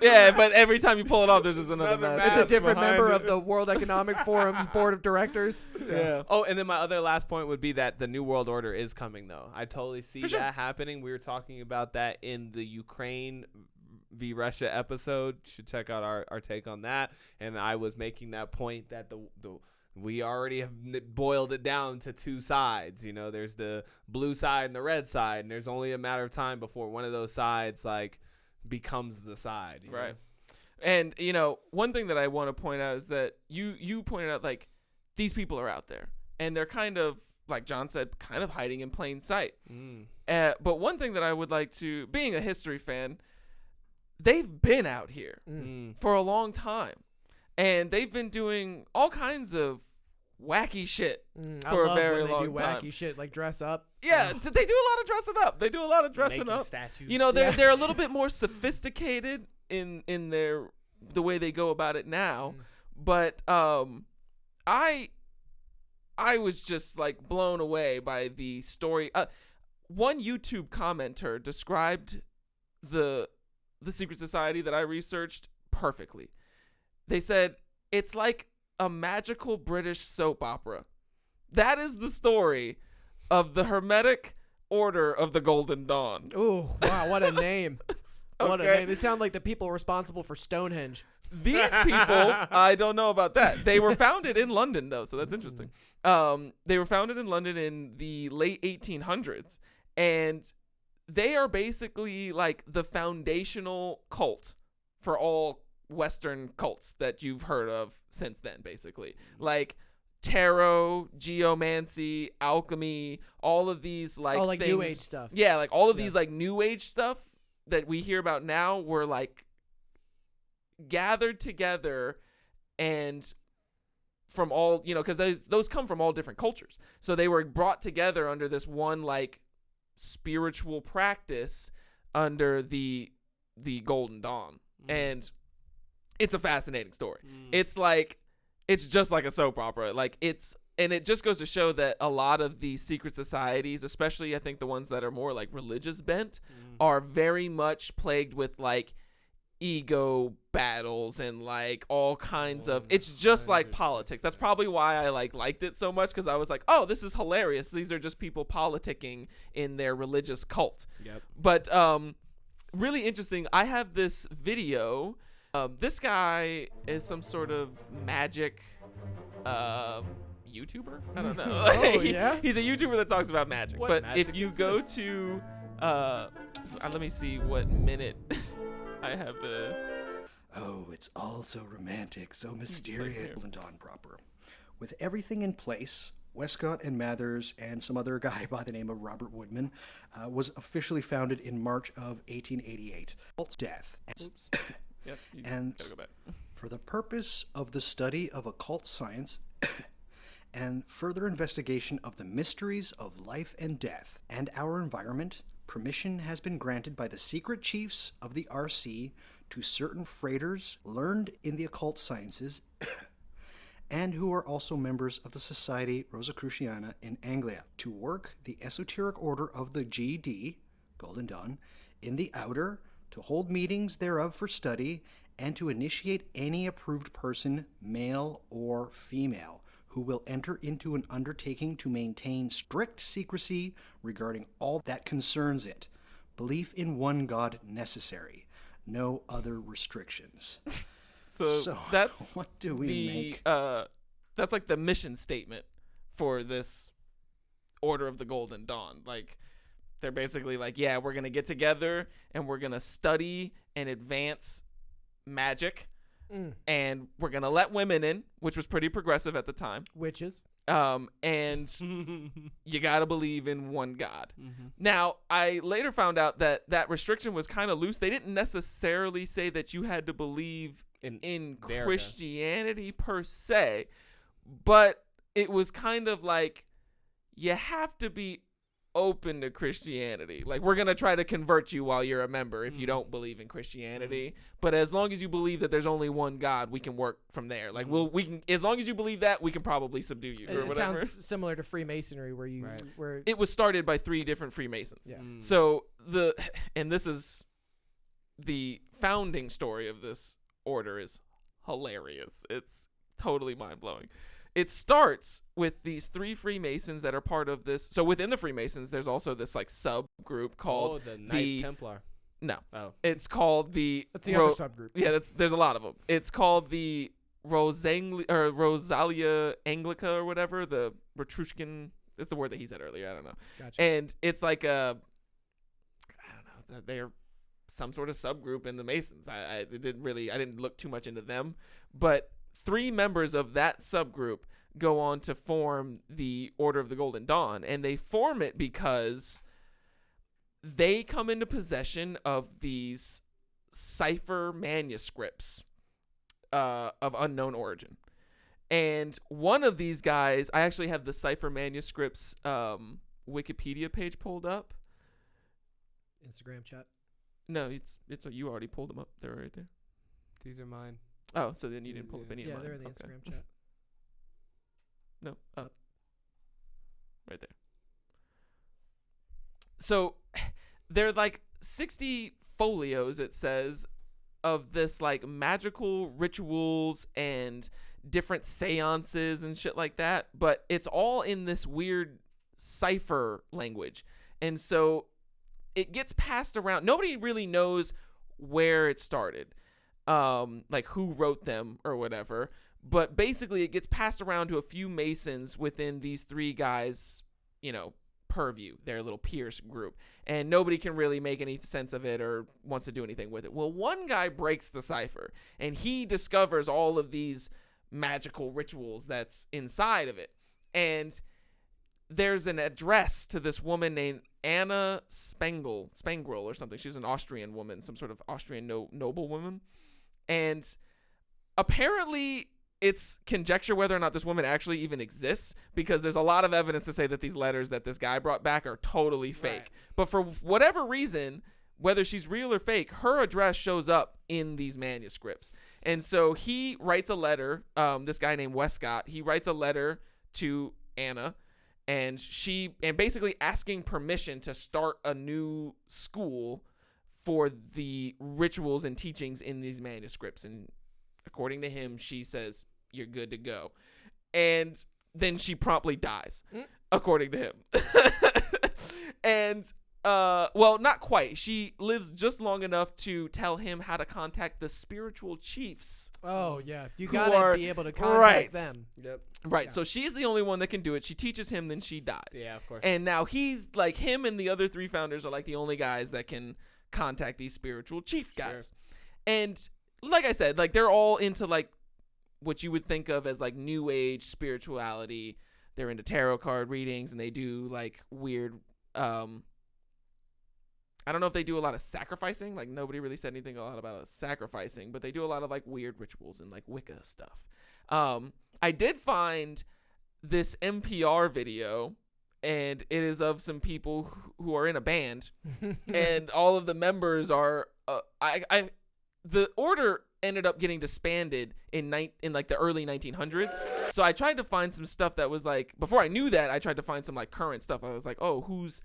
Yeah, but every time you pull it off, there's just another Another mask. It's a Mask different behind member it. of the World Economic Forum's board of directors. Yeah. Oh, and then my other last point would be that the New World Order is coming, though. I totally see For sure. that happening. We were talking about that in the Ukraine v. Russia episode. You should check out our take on that. And I was making that point that we already have boiled it down to two sides. You know, there's the blue side and the red side, and there's only a matter of time before one of those sides, like, becomes the side. You Right. know? And, you know, one thing that I want to point out is that you pointed out, like, these people are out there. And they're kind of, like John said, kind of hiding in plain sight. Mm. But one thing that I would like to, being a history fan, they've been out here Mm. for a long time. And they've been doing all kinds of wacky shit. I For a love very when they do long wacky time. shit like dress up. Yeah, they do a lot of dressing up. They do a lot of dressing Making up. statues. You know, they're Yeah. they're a little bit more sophisticated in the way they go about it now. But I was just like blown away by the story. One YouTube commenter described the secret society that I researched perfectly. They said it's like a magical British soap opera. That is the story of the Hermetic Order of the Golden Dawn. Ooh, wow, what a name. What a Okay. name. They sound like the people responsible for Stonehenge. These people, I don't know about that. They were founded in London, though, so that's interesting. They were founded in London in the late 1800s, and they are basically like the foundational cult for all Western cults that you've heard of since then, basically. Like tarot, geomancy, alchemy, all of these like like things. New Age stuff. Yeah, like all of these like New Age stuff that we hear about now were like gathered together and from all, because those come from all different cultures. So they were brought together under this one like spiritual practice under the Golden Dawn. And it's a fascinating story. It's just like a soap opera. And it just goes to show that a lot of these secret societies, especially I think the ones that are more like religious bent, are very much plagued with like ego battles and like all kinds of, it's just like politics. That's probably why I liked it so much, because I was like, oh, this is hilarious. These are just people politicking in their religious cult. Yep. But really interesting. I have this video. This guy is some sort of magic YouTuber. I don't know. Oh, yeah? He's a YouTuber that talks about magic. What but magic if you is go this? to let me see what minute I have the. Oh, it's all so romantic, so mysterious. Golden Dawn proper. With everything in place, Westcott and Mathers and some other guy by the name of Robert Woodman was officially founded in March of 1888. Cult's death. Yep, And gotta go back. for the purpose of the study of occult science and further investigation of the mysteries of life and death and our environment, permission has been granted by the secret chiefs of the RC to certain freighters learned in the occult sciences and who are also members of the Society Rosicruciana in Anglia to work the esoteric order of the GD, Golden Dawn, in the outer, to hold meetings thereof for study, and to initiate any approved person, male or female, who will enter into an undertaking to maintain strict secrecy regarding all that concerns it. Belief in one God necessary. No other restrictions. So that's what do we make? That's like the mission statement for this Order of the Golden Dawn. Like, they're basically like, yeah, we're going to get together and we're going to study and advance magic. And we're going to let women in, which was pretty progressive at the time. Witches. And you got to believe in one God. Now, I later found out that that restriction was kind of loose. They didn't necessarily say that you had to believe in Christianity per se, but it was kind of like you have to be open to Christianity. Like, we're going to try to convert you while you're a member if you don't believe in Christianity. But as long as you believe that there's only one God, we can work from there. Like, we can, as long as you believe that, we can probably subdue you or It whatever. sounds similar to Freemasonry, where you where It was started by 3 different Freemasons. Yeah. So and this is the founding story of this order is hilarious. It's totally mind-blowing. It starts with these 3 Freemasons that are part of this. So within the Freemasons, there's also this like subgroup called the Knights Templar. No. Oh. It's called the that's the other subgroup. Yeah, there's a lot of them. It's called the Rosalia Anglica or whatever, the Retrushkin. It's the word that he said earlier. I don't know. Gotcha. And it's like I don't know. They're some sort of subgroup in the Masons. I didn't look too much into them, but 3 members of that subgroup go on to form the Order of the Golden Dawn, and they form it because they come into possession of these cipher manuscripts of unknown origin. And one of these guys, I actually have the cipher manuscripts Wikipedia page pulled up. Instagram chat. No, it's you already pulled them up. They're right there. These are mine. Oh, so then you didn't pull up any of Yeah, mine. they're in the Okay. Instagram chat. No, up. Right there. So they're like 60 folios, it says, of this like magical rituals and different seances and shit like that, but it's all in this weird cipher language. And so it gets passed around. Nobody really knows where it started, like who wrote them or whatever. But basically, it gets passed around to a few Masons within these three guys, purview, their little Pierce group. And nobody can really make any sense of it or wants to do anything with it. Well, one guy breaks the cipher, and he discovers all of these magical rituals that's inside of it. And there's an address to this woman named Anna Spengel or something. She's an Austrian woman, some sort of Austrian noblewoman. And apparently it's conjecture whether or not this woman actually even exists, because there's a lot of evidence to say that these letters that this guy brought back are totally fake. Right. But for whatever reason, whether she's real or fake, her address shows up in these manuscripts. And so he writes a letter, this guy named Westcott, he writes a letter to Anna, and basically asking permission to start a new school for the rituals and teachings in these manuscripts. And according to him, she says, "You're good to go." And then she promptly dies, according to him. And, well, not quite. She lives just long enough to tell him how to contact the spiritual chiefs. Oh, yeah. You got to be able to contact them. Yep. Right. Yeah. So she's the only one that can do it. She teaches him, then she dies. Yeah, of course. And now he's like, him and the other three founders are like the only guys that can contact these spiritual chief guys. Sure. And like I said, like they're all into like what you would think of as like new age spirituality. They're into tarot card readings, and they do like weird, I don't know if they do a lot of sacrificing. Like nobody really said anything a lot about sacrificing, but they do a lot of like weird rituals and like Wicca stuff. I did find this NPR video, and it is of some people who are in a band, and all of the members are, the order ended up getting disbanded in like the early 1900s. So I tried to find some stuff that was like, before I knew that, I tried to find some like current stuff. I was like, oh, who's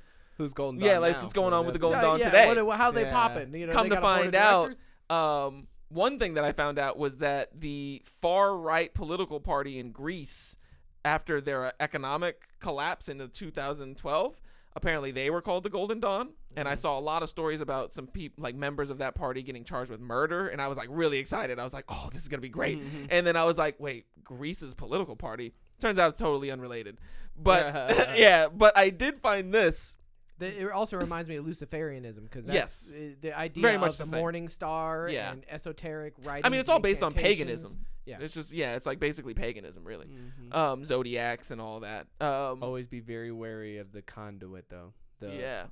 Golden Dawn? Yeah, like what's going on with the Golden Dawn today? How they popping? Come to find out, one thing that I found out was that the far-right political party in Greece, after their economic collapse in 2012, apparently they were called the Golden Dawn. And I saw a lot of stories about some people, like members of that party, getting charged with murder. And I was like really excited. I was like, oh, this is going to be great. And then I was like, wait, Greece's political party? Turns out it's totally unrelated. But yeah, but I did find this. It also reminds me of Luciferianism, because that's the idea very much of the same. Morning Star and esoteric writings. I mean, it's all based on incantations. paganism. Yeah. It's just, it's like basically paganism, really. Zodiacs and all that. Always be very wary of the conduit, though.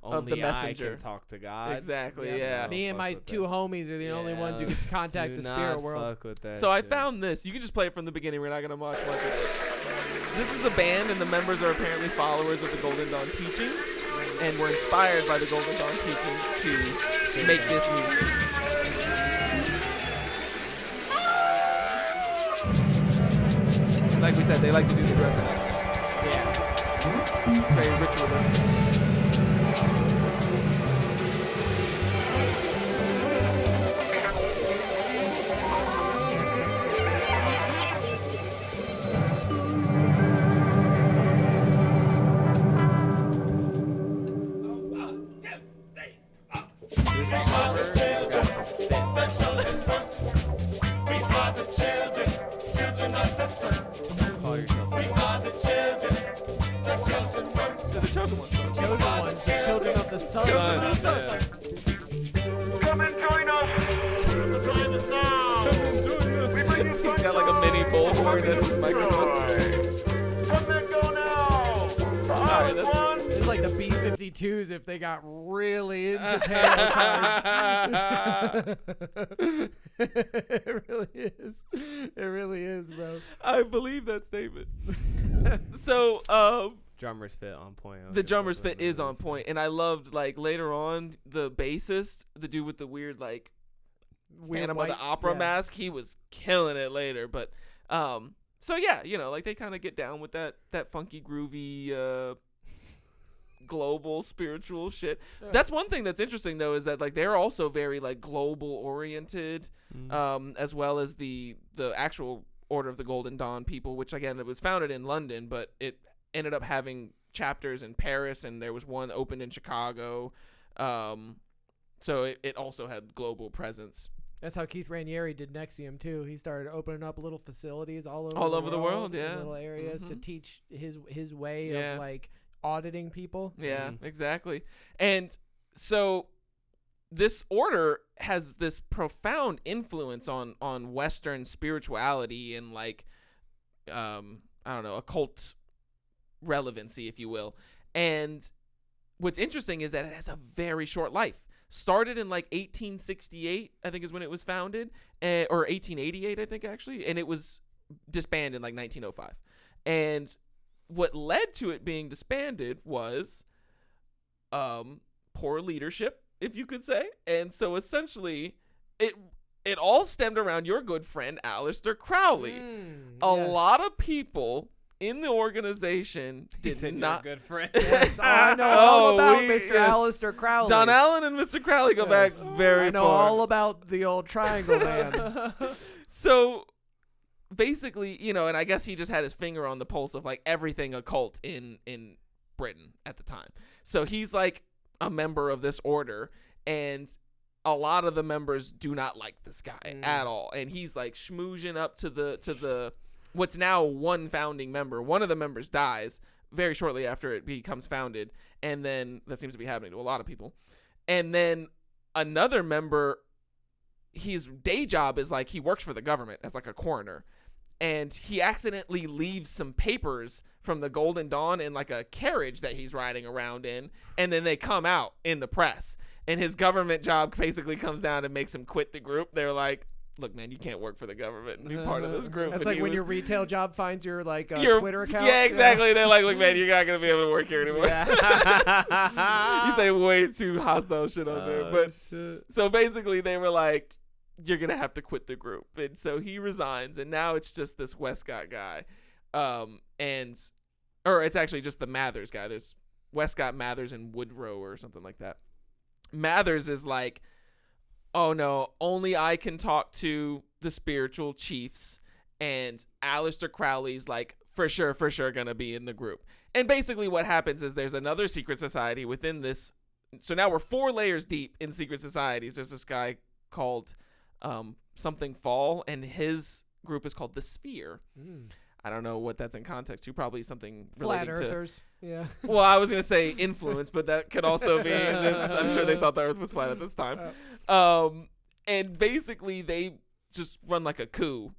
Of the messenger. I can talk to God. Exactly, Me and my two homies are the only ones who can contact the spirit world. Fuck with that so shit. I found this. You can just play it from the beginning. We're not going to watch much of it. This is a band, and the members are apparently followers of the Golden Dawn teachings, and were inspired by the Golden Dawn teachings to make this music. Like we said, they like to do the dressing up. Yeah. Very ritualistic. Come and join us. The time is now. He's got like a mini bullhorn that's his microphone. Come and go now. It's like the B-52s if they got really into tarot cards. It really is. It really is, bro. I believe that statement. So, Drummer's fit on point. The drummer's fit is on point, and I loved like later on the bassist, the dude with the weird like Phantom of the Opera mask. He was killing it later, but so yeah, like they kind of get down with that funky groovy global spiritual shit. That's one thing that's interesting though, is that like they're also very like global oriented, as well as the actual Order of the Golden Dawn people, which again it was founded in London, but it ended up having chapters in Paris, and there was one opened in Chicago. So it also had global presence. That's how Keith Raniere did Nexium too. He started opening up little facilities all over the world, in yeah. little areas to teach his way of like auditing people. Yeah, exactly. And so this order has this profound influence on Western spirituality and like I don't know, occult relevancy, if you will. And what's interesting is that it has a very short life. Started in like 1868, I think is when it was founded, or 1888, I think actually, and it was disbanded in like 1905. And what led to it being disbanded was poor leadership, if you could say. And so essentially, it all stemmed around your good friend Aleister Crowley. A lot of people in the organization did not. Your good friend. Yes, I know all about Mr. Aleister Crowley. John Allen and Mr. Crowley go back very far. I know all about the old Triangle Man. So basically, you know, and I guess he just had his finger on the pulse of like everything occult in Britain at the time. So he's like a member of this order, and a lot of the members do not like this guy at all. And he's like schmoozing up to the what's now one founding member. One of the members dies very shortly after it becomes founded, and then that seems to be happening to a lot of people. And then another member, his day job is like he works for the government as like a coroner, and he accidentally leaves some papers from the Golden Dawn in like a carriage that he's riding around in, and then they come out in the press, and his government job basically comes down and makes him quit the group. They're like, look, man, you can't work for the government and be part of this group. That's and like when your retail job finds your like your Twitter account. Yeah, exactly. They're like, look, man, you're not going to be able to work here anymore. You say way too hostile shit on there. But so basically they were like, you're going to have to quit the group. And so he resigns, and now it's just this Westcott guy. Or it's actually just the Mathers guy. There's Westcott, Mathers, and Woodrow or something like that. Mathers is like, oh no, only I can talk to the spiritual chiefs, and Aleister Crowley's like, for sure gonna be in the group. And basically what happens is there's another secret society within this. So now we're 4 layers deep in secret societies. There's this guy called something Fall, and his group is called the Sphere. I don't know what that's in context to. Probably something Flat relating Earthers. Yeah. Well, I was going to say influence, but that could also be. I'm sure they thought the Earth was flat at this time. And basically, they just run like a coup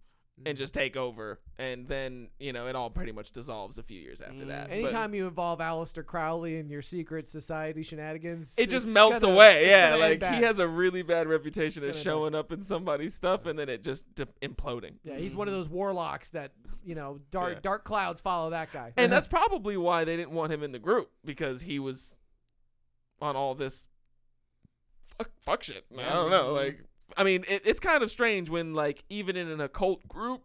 and just take over. And then, you know, it all pretty much dissolves a few years after that. Anytime you involve Aleister Crowley in your secret society shenanigans, it just melts away. Yeah, like he has a really bad reputation of showing up in somebody's stuff and then it just imploding. Yeah, he's one of those warlocks that, you know, dark clouds follow that guy. And that's probably why they didn't want him in the group, because he was on all this fuck shit. I don't know. Like, I mean, it's kind of strange when, like, even in an occult group,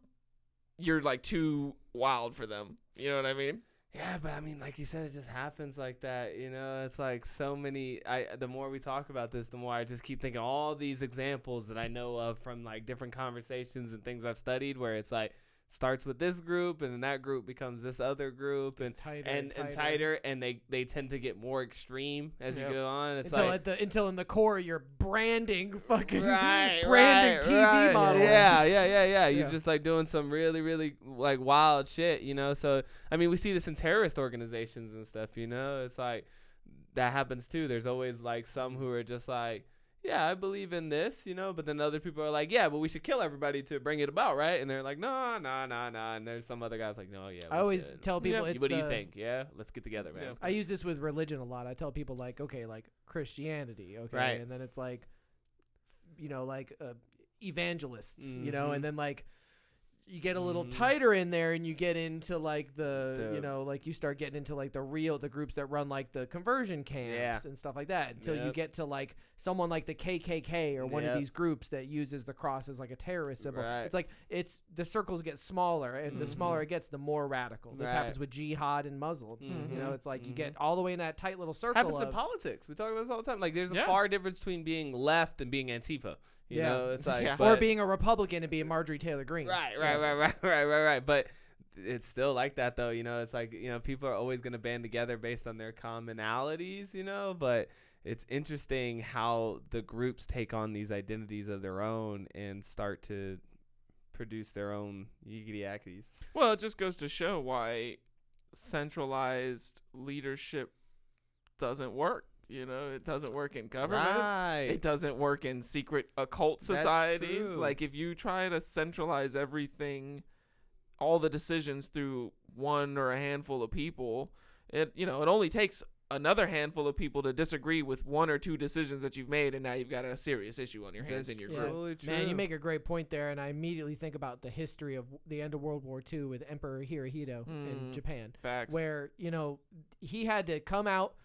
you're, like, too wild for them. You know what I mean? Yeah, but I mean, like you said, it just happens like that. You know, it's like so many. The more we talk about this, the more I just keep thinking all these examples that I know of from, like, different conversations and things I've studied where it's like, starts with this group and then that group becomes this other group and tighter, and they tend to get more extreme as you go on. It's until in the core you're branding fucking branding TV models. Yeah. You're just like doing some really, really like wild shit, you know. So I mean, we see this in terrorist organizations and stuff, you know. It's like that happens too. There's always like some who are just like, yeah, I believe in this, you know, but then other people are like, yeah, but we should kill everybody to bring it about, right? And they're like, no. And there's some other guys like, no, yeah. I always tell people, what do you think? Yeah, let's get together, man. Yeah. I use this with religion a lot. I tell people like, okay, like Christianity, okay, right. And then it's like, you know, like evangelists, you know, and then like you get a little tighter in there and you get into like the you know, like you start getting into like the groups that run like the conversion camps and stuff like that until you get to like someone like the KKK or one of these groups that uses the cross as like a terrorist symbol. Right. It's like the circles get smaller, and the smaller it gets, the more radical. This happens with jihad and Muslims. You know, it's like you get all the way in that tight little circle. Happens in politics. We talk about this all the time. Like there's a far difference between being left and being Antifa. You know, it's like, or being a Republican and being Marjorie Taylor Greene. Right. But it's still like that, though. You know, it's like, you know, people are always going to band together based on their commonalities, you know, but it's interesting how the groups take on these identities of their own and start to produce their own yiggity-ackities. Well, it just goes to show why centralized leadership doesn't work. You know, it doesn't work in governments. Right. It doesn't work in secret occult That's societies. true. Like, if you try to centralize everything, all the decisions through one or a handful of people, it only takes another handful of people to disagree with one or two decisions that you've made, and now you've got a serious issue on your hands in your group. Totally true. Man, you make a great point there, and I immediately think about the history of the end of World War II with Emperor Hirohito in Japan. Facts. Where, he had to come out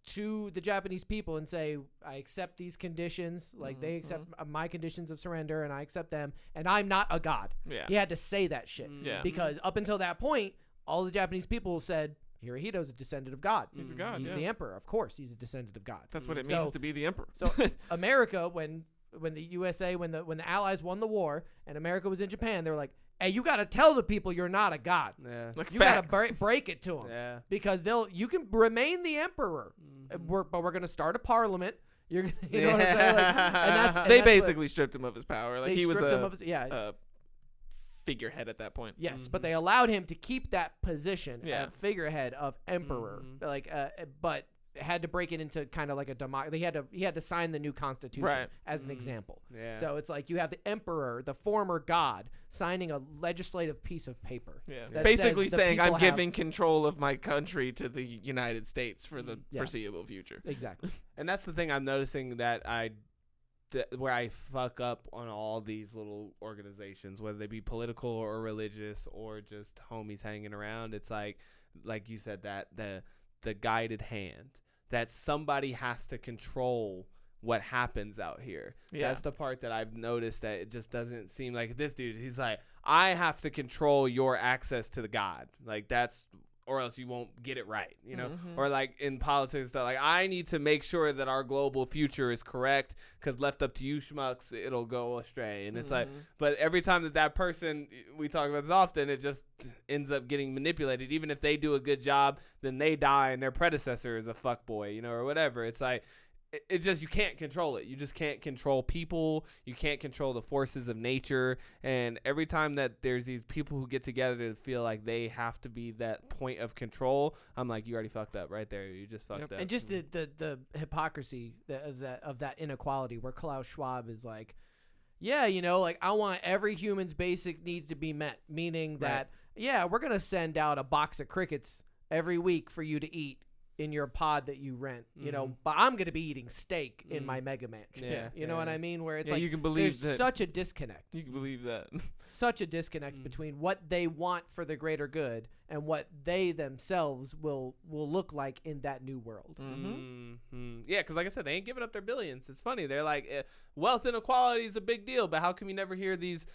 to the Japanese people and say, I accept these conditions, like they accept my conditions of surrender, and I accept them, and I'm not a god. Yeah. He had to say that shit. Yeah. Because up until that point, all the Japanese people said, Hirohito's a descendant of God. He's a god. He's the emperor. Of course, he's a descendant of God. That's what it means to be the emperor. So America, when the USA, when the Allies won the war, and America was in Japan, they were like, hey, you got to tell the people you're not a god. Yeah. Like, You facts. got to break it to them. Yeah. Because you can remain the emperor, but we're going to start a parliament. You're gonna, you know what I'm saying? Like, and They that's basically stripped him of his power. Like, they he was stripped him of his, a figurehead at that point. Yes, but they allowed him to keep that position, Yeah. figurehead of emperor, but had to break it into kind of like a democracy. He had to sign the new constitution Right. as an example. Yeah. So it's like you have the emperor, the former god, signing a legislative piece of paper. Yeah. that Basically says the saying, I'm people have- giving control of my country to the United States for the Yeah. foreseeable future. Exactly. And that's the thing I'm noticing where I fuck up on all these little organizations, whether they be political or religious or just homies hanging around. It's like you said, that the guided hand, that somebody has to control what happens out here. Yeah. That's the part that I've noticed, that it just doesn't seem like this dude. He's like, I have to control your access to the God. Like, that's, or else you won't get it right, Or like in politics, that like, I need to make sure that our global future is correct, because left up to you schmucks, it'll go astray. And it's like, but every time that person, we talk about this often, it just ends up getting manipulated. Even if they do a good job, then they die and their predecessor is a fuckboy, or whatever. It's like, it just, you can't control it. You just can't control people. You can't control the forces of nature. And every time that there's these people who get together to feel like they have to be that point of control, I'm like, you already fucked up right there. You just fucked up. And just the hypocrisy of that inequality, where Klaus Schwab is like, yeah, like, I want every human's basic needs to be met, meaning that, yeah, we're going to send out a box of crickets every week for you to eat in your pod that you rent, but I'm going to be eating steak in my mega mansion. Yeah. You know what I mean? Where it's Yeah, like, you can believe there's that. such a disconnect. You can believe that. Such a disconnect between what they want for the greater good and what they themselves will look like in that new world. Yeah, because like I said, they ain't giving up their billions. It's funny. They're like, wealth inequality is a big deal, but how come you never hear these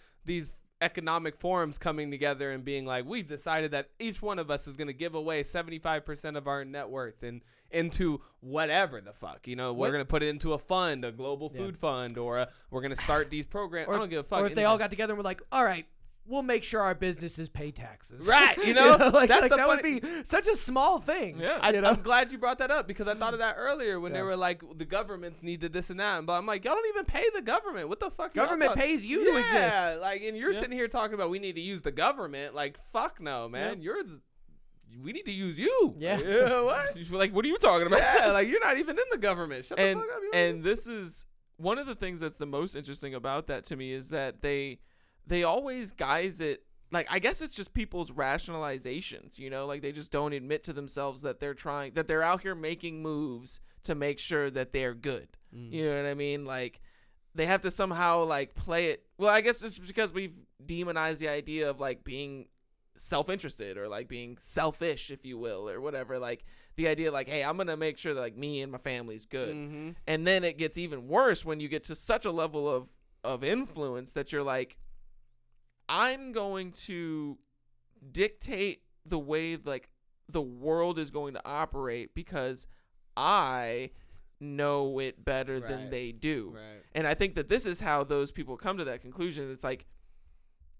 economic forums coming together and being like, we've decided that each one of us is going to give away 75% of our net worth into whatever the fuck, we're going to put it into a fund, a global food fund, or we're going to start these programs. I don't give a fuck. Or if they all got together and were like, all right, we'll make sure our businesses pay taxes. Right, like, that's the that would funny- be such a small thing. Yeah. I'm glad you brought that up, because I thought of that earlier when they were like, the governments needed this and that. But I'm like, y'all don't even pay the government. What the fuck? Government pays you to exist. Yeah, like, and you're sitting here talking about we need to use the government. Like, fuck no, man. We need to use you. Yeah. What? Like, what are you talking about? Yeah, like, you're not even in the government. Shut the fuck up. And this is one of the things that's the most interesting about that to me, is that they always guise it. Like, I guess it's just people's rationalizations, like, they just don't admit to themselves that they're out here making moves to make sure that they're good. You know what I mean? Like, they have to somehow, like, play it. Well, I guess it's because we've demonized the idea of, like, being self-interested, or like being selfish, if you will, or whatever. Like, the idea, like, hey, I'm gonna make sure that, like, me and my family's good. And then it gets even worse when you get to such a level of influence that you're like, I'm going to dictate the way, like, the world is going to operate because I know it better than they do. Right. And I think that this is how those people come to that conclusion. It's like,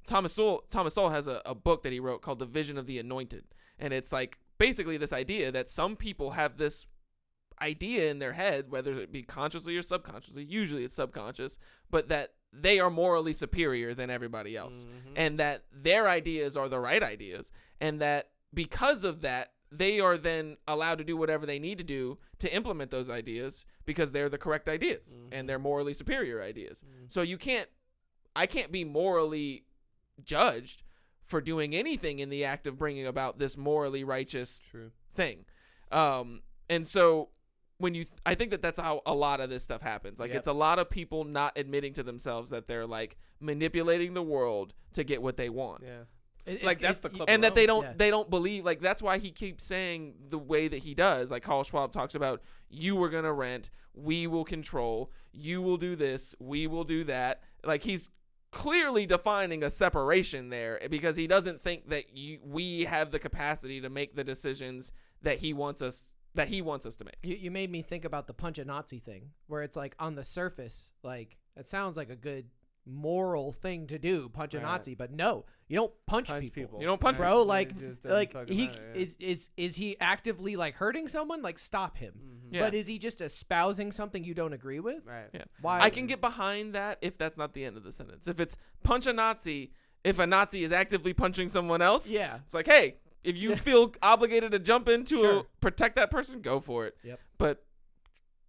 Thomas Sowell has a book that he wrote called The Vision of the Anointed. And it's like basically this idea that some people have this, idea in their head, whether it be consciously or subconsciously, usually it's subconscious, but that they are morally superior than everybody else, and that their ideas are the right ideas, and that because of that, they are then allowed to do whatever they need to do to implement those ideas because they're the correct ideas and they're morally superior ideas. So I can't be morally judged for doing anything in the act of bringing about this morally righteous thing. And so I think that's how a lot of this stuff happens. Like it's a lot of people not admitting to themselves that they're like manipulating the world to get what they want. Yeah. That's the club, and that they don't believe. Like that's why he keeps saying the way that he does. Like Klaus Schwab talks about, you were gonna rent, we will control, you will do this, we will do that. Like he's clearly defining a separation there because he doesn't think that we have the capacity to make the decisions that he wants us to make. You made me think about the punch a Nazi thing, where it's like on the surface, like it sounds like a good moral thing to do, punch a Nazi, but no, you don't punch people. You don't punch bro. people. Like he is he actively like hurting someone? Like stop him. But is he just espousing something you don't agree with? Right. Yeah. Why? I can get behind that if that's not the end of the sentence. If it's punch a Nazi, if a Nazi is actively punching someone else, it's like, hey, if you feel obligated to jump in to protect that person, go for it. Yep. But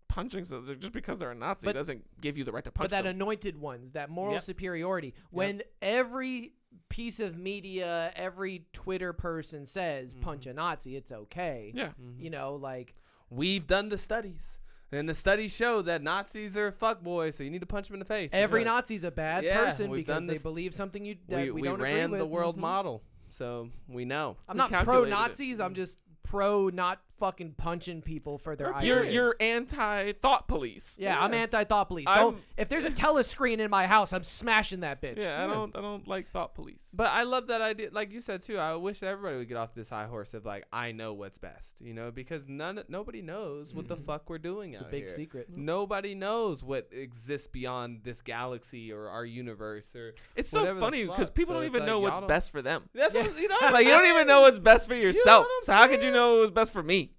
punching someone just because they're a Nazi doesn't give you the right to punch them. But that anointed ones, that moral superiority, when every piece of media, every Twitter person says punch a Nazi, it's okay. Yeah. You know, like we've done the studies. And the studies show that Nazis are fuckboys, so you need to punch them in the face. Every Nazi's a bad person because they believe something we don't agree with. We ran the world model, so we know. I'm not pro-Nazis. I'm just pro not fucking punching people for their ideas. You're anti-thought police. Yeah, I'm anti-thought police. If there's a telescreen in my house, I'm smashing that bitch. Yeah, I don't like thought police. But I love that idea. Like you said too, I wish that everybody would get off this high horse of like, I know what's best, you know, because nobody knows what the fuck we're doing. It's a big secret. Nobody knows what exists beyond this galaxy or our universe or. It's so funny because people don't even know what's best for them. That's what, you know, like you don't even know what's best for yourself. So how could you know what's best for me?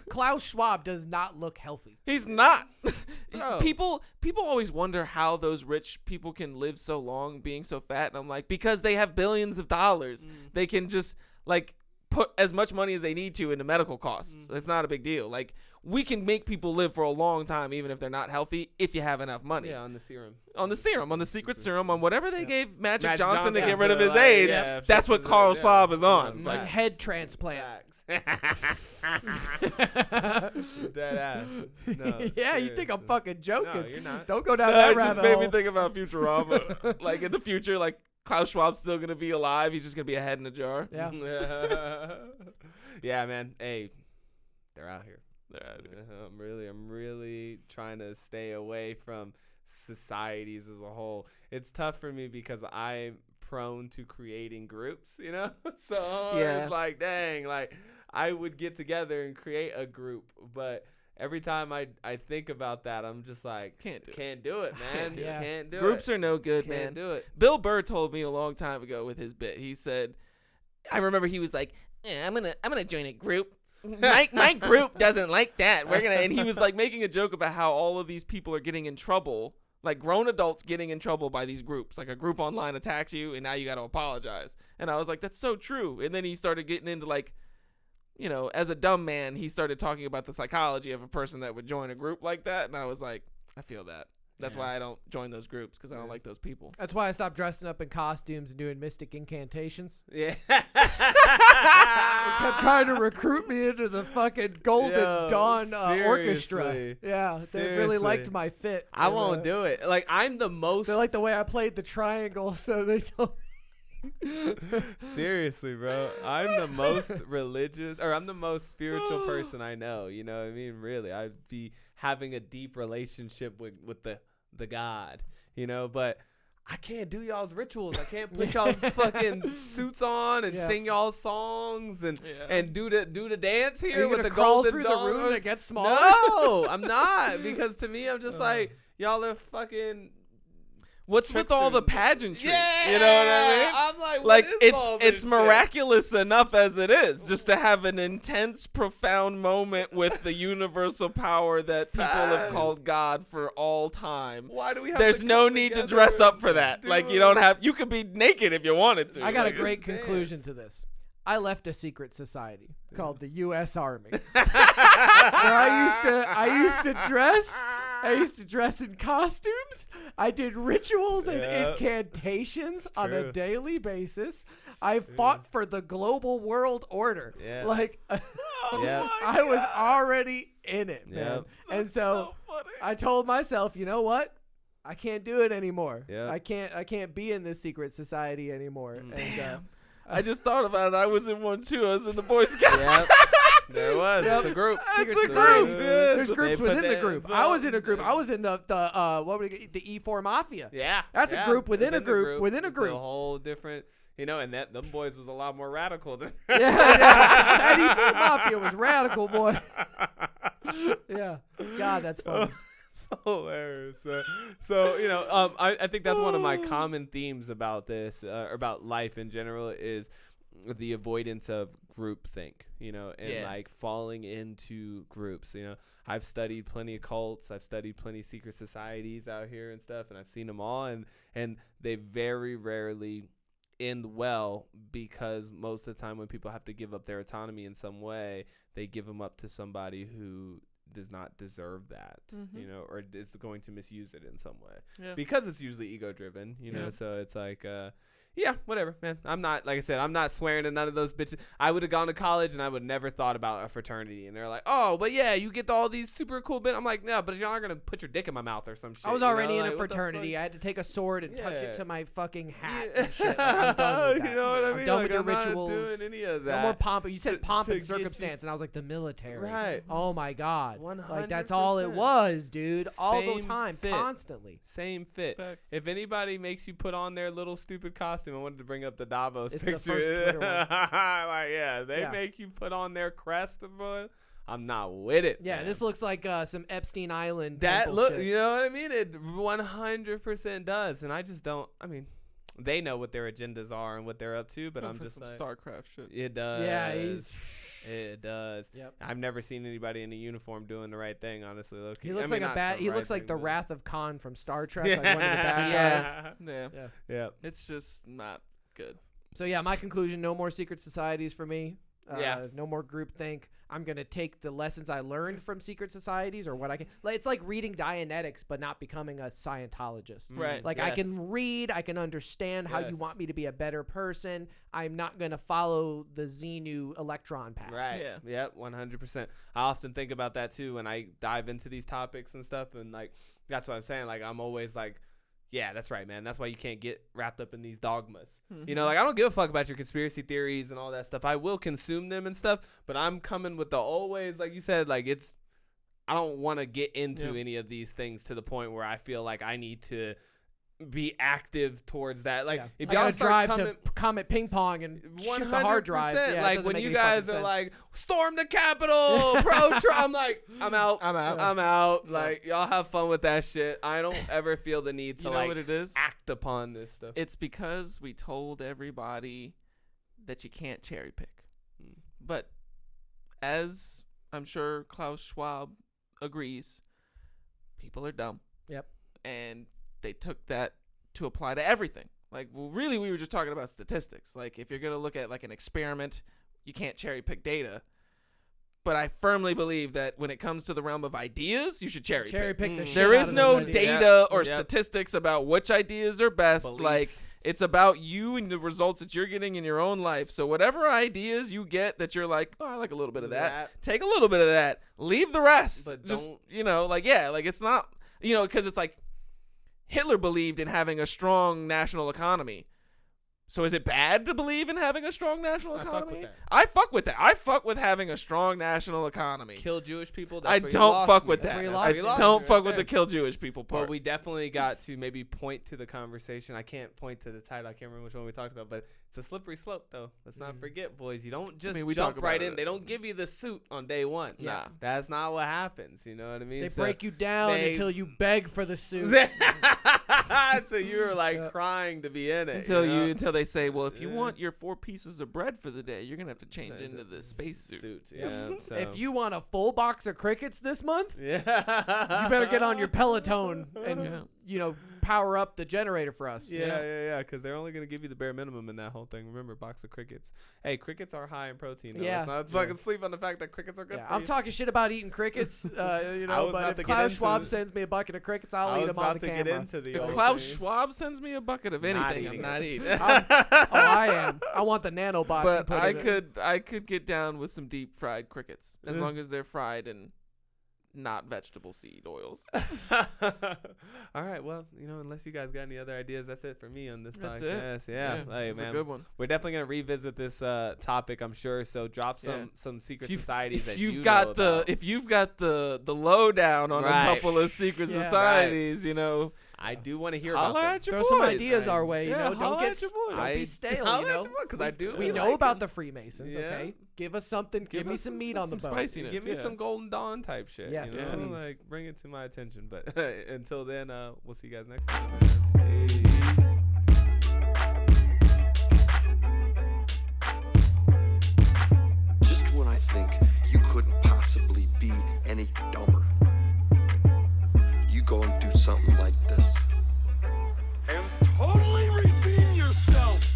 Klaus Schwab does not look healthy. He's not. People always wonder how those rich people can live so long being so fat, and I'm like, because they have billions of dollars. They can just like put as much money as they need to into medical costs. It's not a big deal. Like we can make people live for a long time even if they're not healthy if you have enough money. Yeah, on the serum. On the secret serum, on whatever they gave Magic Johnson to get rid of his AIDS. Yeah, that's what Klaus Schwab is on. Like head transplant. Dead ass. No, yeah, you think I'm fucking joking. No, you're not. Don't go down that rabbit hole. It just made me think about Futurama. Like in the future, like Klaus Schwab's still going to be alive. He's just going to be a head in a jar. Yeah. Yeah, man. Hey, they're out here. I'm really trying to stay away from societies as a whole. It's tough for me because I'm prone to creating groups, you know? So it's like, dang, like I would get together and create a group, but every time I think about that, I'm just like, can't do it, man. Can't do it. Groups are no good, man. Can't do it. Bill Burr told me a long time ago with his bit. He said, I remember he was like, I'm gonna join a group. My group doesn't like that. And he was like making a joke about how all of these people are getting in trouble, like grown adults getting in trouble by these groups. Like a group online attacks you and now you got to apologize. And I was like, that's so true. And then he started getting into like, you know, as a dumb man, he started talking about the psychology of a person that would join a group like that. And I was like, I feel that. That's why I don't join those groups, because I don't like those people. That's why I stopped dressing up in costumes and doing mystic incantations. Yeah. They kept trying to recruit me into the fucking Golden Dawn orchestra. Yeah, they really liked my fit. I won't do it. Like, I'm the most... They like the way I played the triangle, so they told Seriously, bro. I'm the most religious, or I'm the most spiritual person I know. You know what I mean? Really, I'd be having a deep relationship with the God, you know, but I can't do y'all's rituals. I can't put y'all's fucking suits on and sing y'all's songs and do the dance here with the crawl Golden through Dawn. the room that gets smaller. No, I'm not, because to me, I'm just like, y'all are fucking What's with all the pageantry? Yeah, you know what I mean? I'm like, Like what is all it's this miraculous enough as it is, just to have an intense, profound moment with the universal power that people have called God for all time. Why do we have There's to no come need to together dress up and for that. do Like you it? don't have. You could be naked if you wanted to. I got a Like, great conclusion to this. I left a secret society called the U.S. Army. Where I used to dress in costumes. I did rituals and incantations on a daily basis. I fought for the global world order. Yeah. Like, Yeah. I was already in it, man. Yep. And so I told myself, you know what? I can't do it anymore. Yep. I can't be in this secret society anymore. And, I just thought about it. I was in one too. I was in the Boy Scouts. Yep. There was. Yep. It's a group. Secret It's a society. group, There's yeah. groups They put within the that- group. I was in a group. I was in the the E4 Mafia. Yeah. That's a group within a the group within a It's group. a whole different, and them boys was a lot more radical than. Yeah. That E4 Mafia was radical, boy. Yeah. God, that's funny. It's hilarious, man. So I think that's one of my common themes about this, about life in general, is the avoidance of groupthink, and like falling into groups. I've studied plenty of cults, I've studied plenty of secret societies out here and stuff, and I've seen them all, and they very rarely end well, because most of the time when people have to give up their autonomy in some way, they give them up to somebody who does not deserve that, or is going to misuse it in some way, because it's usually ego driven, so it's like, whatever, man. I'm not, like I said, I'm not swearing to none of those bitches. I would have gone to college and I would never thought about a fraternity, and they're like, oh, but yeah, you get all these super cool bits. I'm like, no, but y'all aren't gonna put your dick in my mouth or some shit. I was already in Like, a what the fraternity. fuck? I had to take a sword and touch Yeah. it to my fucking hat and shit. Like, I'm done with that. You know what I mean? I'm done Like, with your I'm not rituals. doing any of that. No more pomp. You said pomp to and get you- circumstance, and I was like, the military. Right. Oh my god. 100%. Like that's all it was, dude. All the Same time, fit. constantly. Same fit. Facts. If anybody makes you put on their little stupid costume, I wanted to bring up the Davos It's the picture. first Twitter one. They Yeah. make you put on their crest, boy. I'm not with it. Yeah, man. this looks like some Epstein Island. that temple look. shit. You know what I mean? It 100% does, and I just don't. I mean, they know what their agendas are and what they're up to, but That's I'm like just some like, StarCraft shit. it does. Yeah, he's. It does. Yep. I've never seen anybody in a uniform doing the right thing. Honestly, look. He looks like a bad. He looks like the Wrath of Khan from Star Trek. Like one of the bad guys. Yeah. Yeah. Yeah. It's just not good. So yeah, my conclusion: no more secret societies for me. Yeah. No more groupthink. I'm gonna take the lessons I learned from secret societies, or what I can. Like, it's like reading Dianetics, but not becoming a Scientologist. Right. Like, I can read, I can understand how you Yes. want me to be a better person. I'm not gonna follow the Xenu electron path. Right. Yeah. Yep. 100%. I often think about that too when I dive into these topics and stuff, and like that's what I'm saying. Like I'm always like, yeah, that's right, man. That's why you can't get wrapped up in these dogmas. Like I don't give a fuck about your conspiracy theories and all that stuff. I will consume them and stuff, but I'm coming with the always, like you said, like I don't want to get into any of these things to the point where I feel like I need to be active towards that. Like if I y'all gotta start drive coming, to Comet Ping Pong and shoot the hard drive. 100%. Yeah, it like doesn't when make you any guys fucking are sense. like, storm the Capitol, pro Trump. I'm like, I'm out. I'm out. Like y'all have fun with that shit. I don't ever feel the need to You know like what it is? act upon this stuff. It's because we told everybody that you can't cherry pick. But as I'm sure Klaus Schwab agrees, people are dumb. Yep. And they took that to apply to everything. Like, well, really, we were just talking about statistics. Like, if you're going to look at, like, an experiment, you can't cherry pick data. But I firmly believe that when it comes to the realm of ideas, you should cherry pick the shit There out is of no those ideas. data or Yep. statistics about which ideas are best. Beliefs. Like, it's about you and the results that you're getting in your own life. So whatever ideas you get that you're like, oh, I like a little bit of that. Take a little bit of that. Leave the rest. But just, don't- like, yeah, like it's not, because it's like Hitler believed in having a strong national economy. So is it bad to believe in having a strong national I fuck economy? with that. I fuck with that. I fuck with having a strong national economy. Kill Jewish people. I That's where you don't lost fuck me. with That's that. where you I lost me. I Right don't fuck with there. the kill Jewish people part. But we definitely got to maybe point to the conversation. I can't point to the title. I can't remember which one we talked about, but It's a slippery slope, though. Let's not forget, boys. You don't just we jump talk right about in. it. They don't give you the suit on day one. Nah. That's not what happens. You know what I mean? They So break you down until you beg for the suit. so you're like crying to be in it. Until they say, well, if you want your 4 pieces of bread for the day, you're gonna have to change into the space suit. Yeah. So. If you want a full box of crickets this month, yeah, you better get on your Peloton and power up the generator for us. Yeah. Because they're only gonna give you the bare minimum in that whole thing. Remember, box of crickets. Hey, crickets are high in protein. Though. Yeah. Let's not fucking sleep on the fact that crickets are good. For I'm you. talking shit about eating crickets, but if Klaus Schwab sends me a bucket of crickets, I'll eat them on the camera. Get into the If old Klaus thing. Schwab sends me a bucket of anything, I'm not eating. I am. I want the nanobots. But I could get down with some deep fried crickets as long as they're fried in not vegetable seed oils. All right, well, unless you guys got any other ideas, that's it for me on this That's podcast. it. Yeah, hey, it's man, a good one. We're definitely gonna revisit this topic, I'm sure. So drop some secret societies that you've you got know about. if you've got the lowdown on a couple of secret societies, I do want to hear about holla them. at your Throw boys. some ideas our way. Don't holla get at your boys. don't be stale. Because I do. We know about the Freemasons. Yeah. Okay, give us something. Give me some meat on the bone. spiciness. Give me some Golden Dawn type shit. Yes, please. Like bring it to my attention. But until then, we'll see you guys next time. Man. Peace. Just when I think you couldn't possibly be any dumber,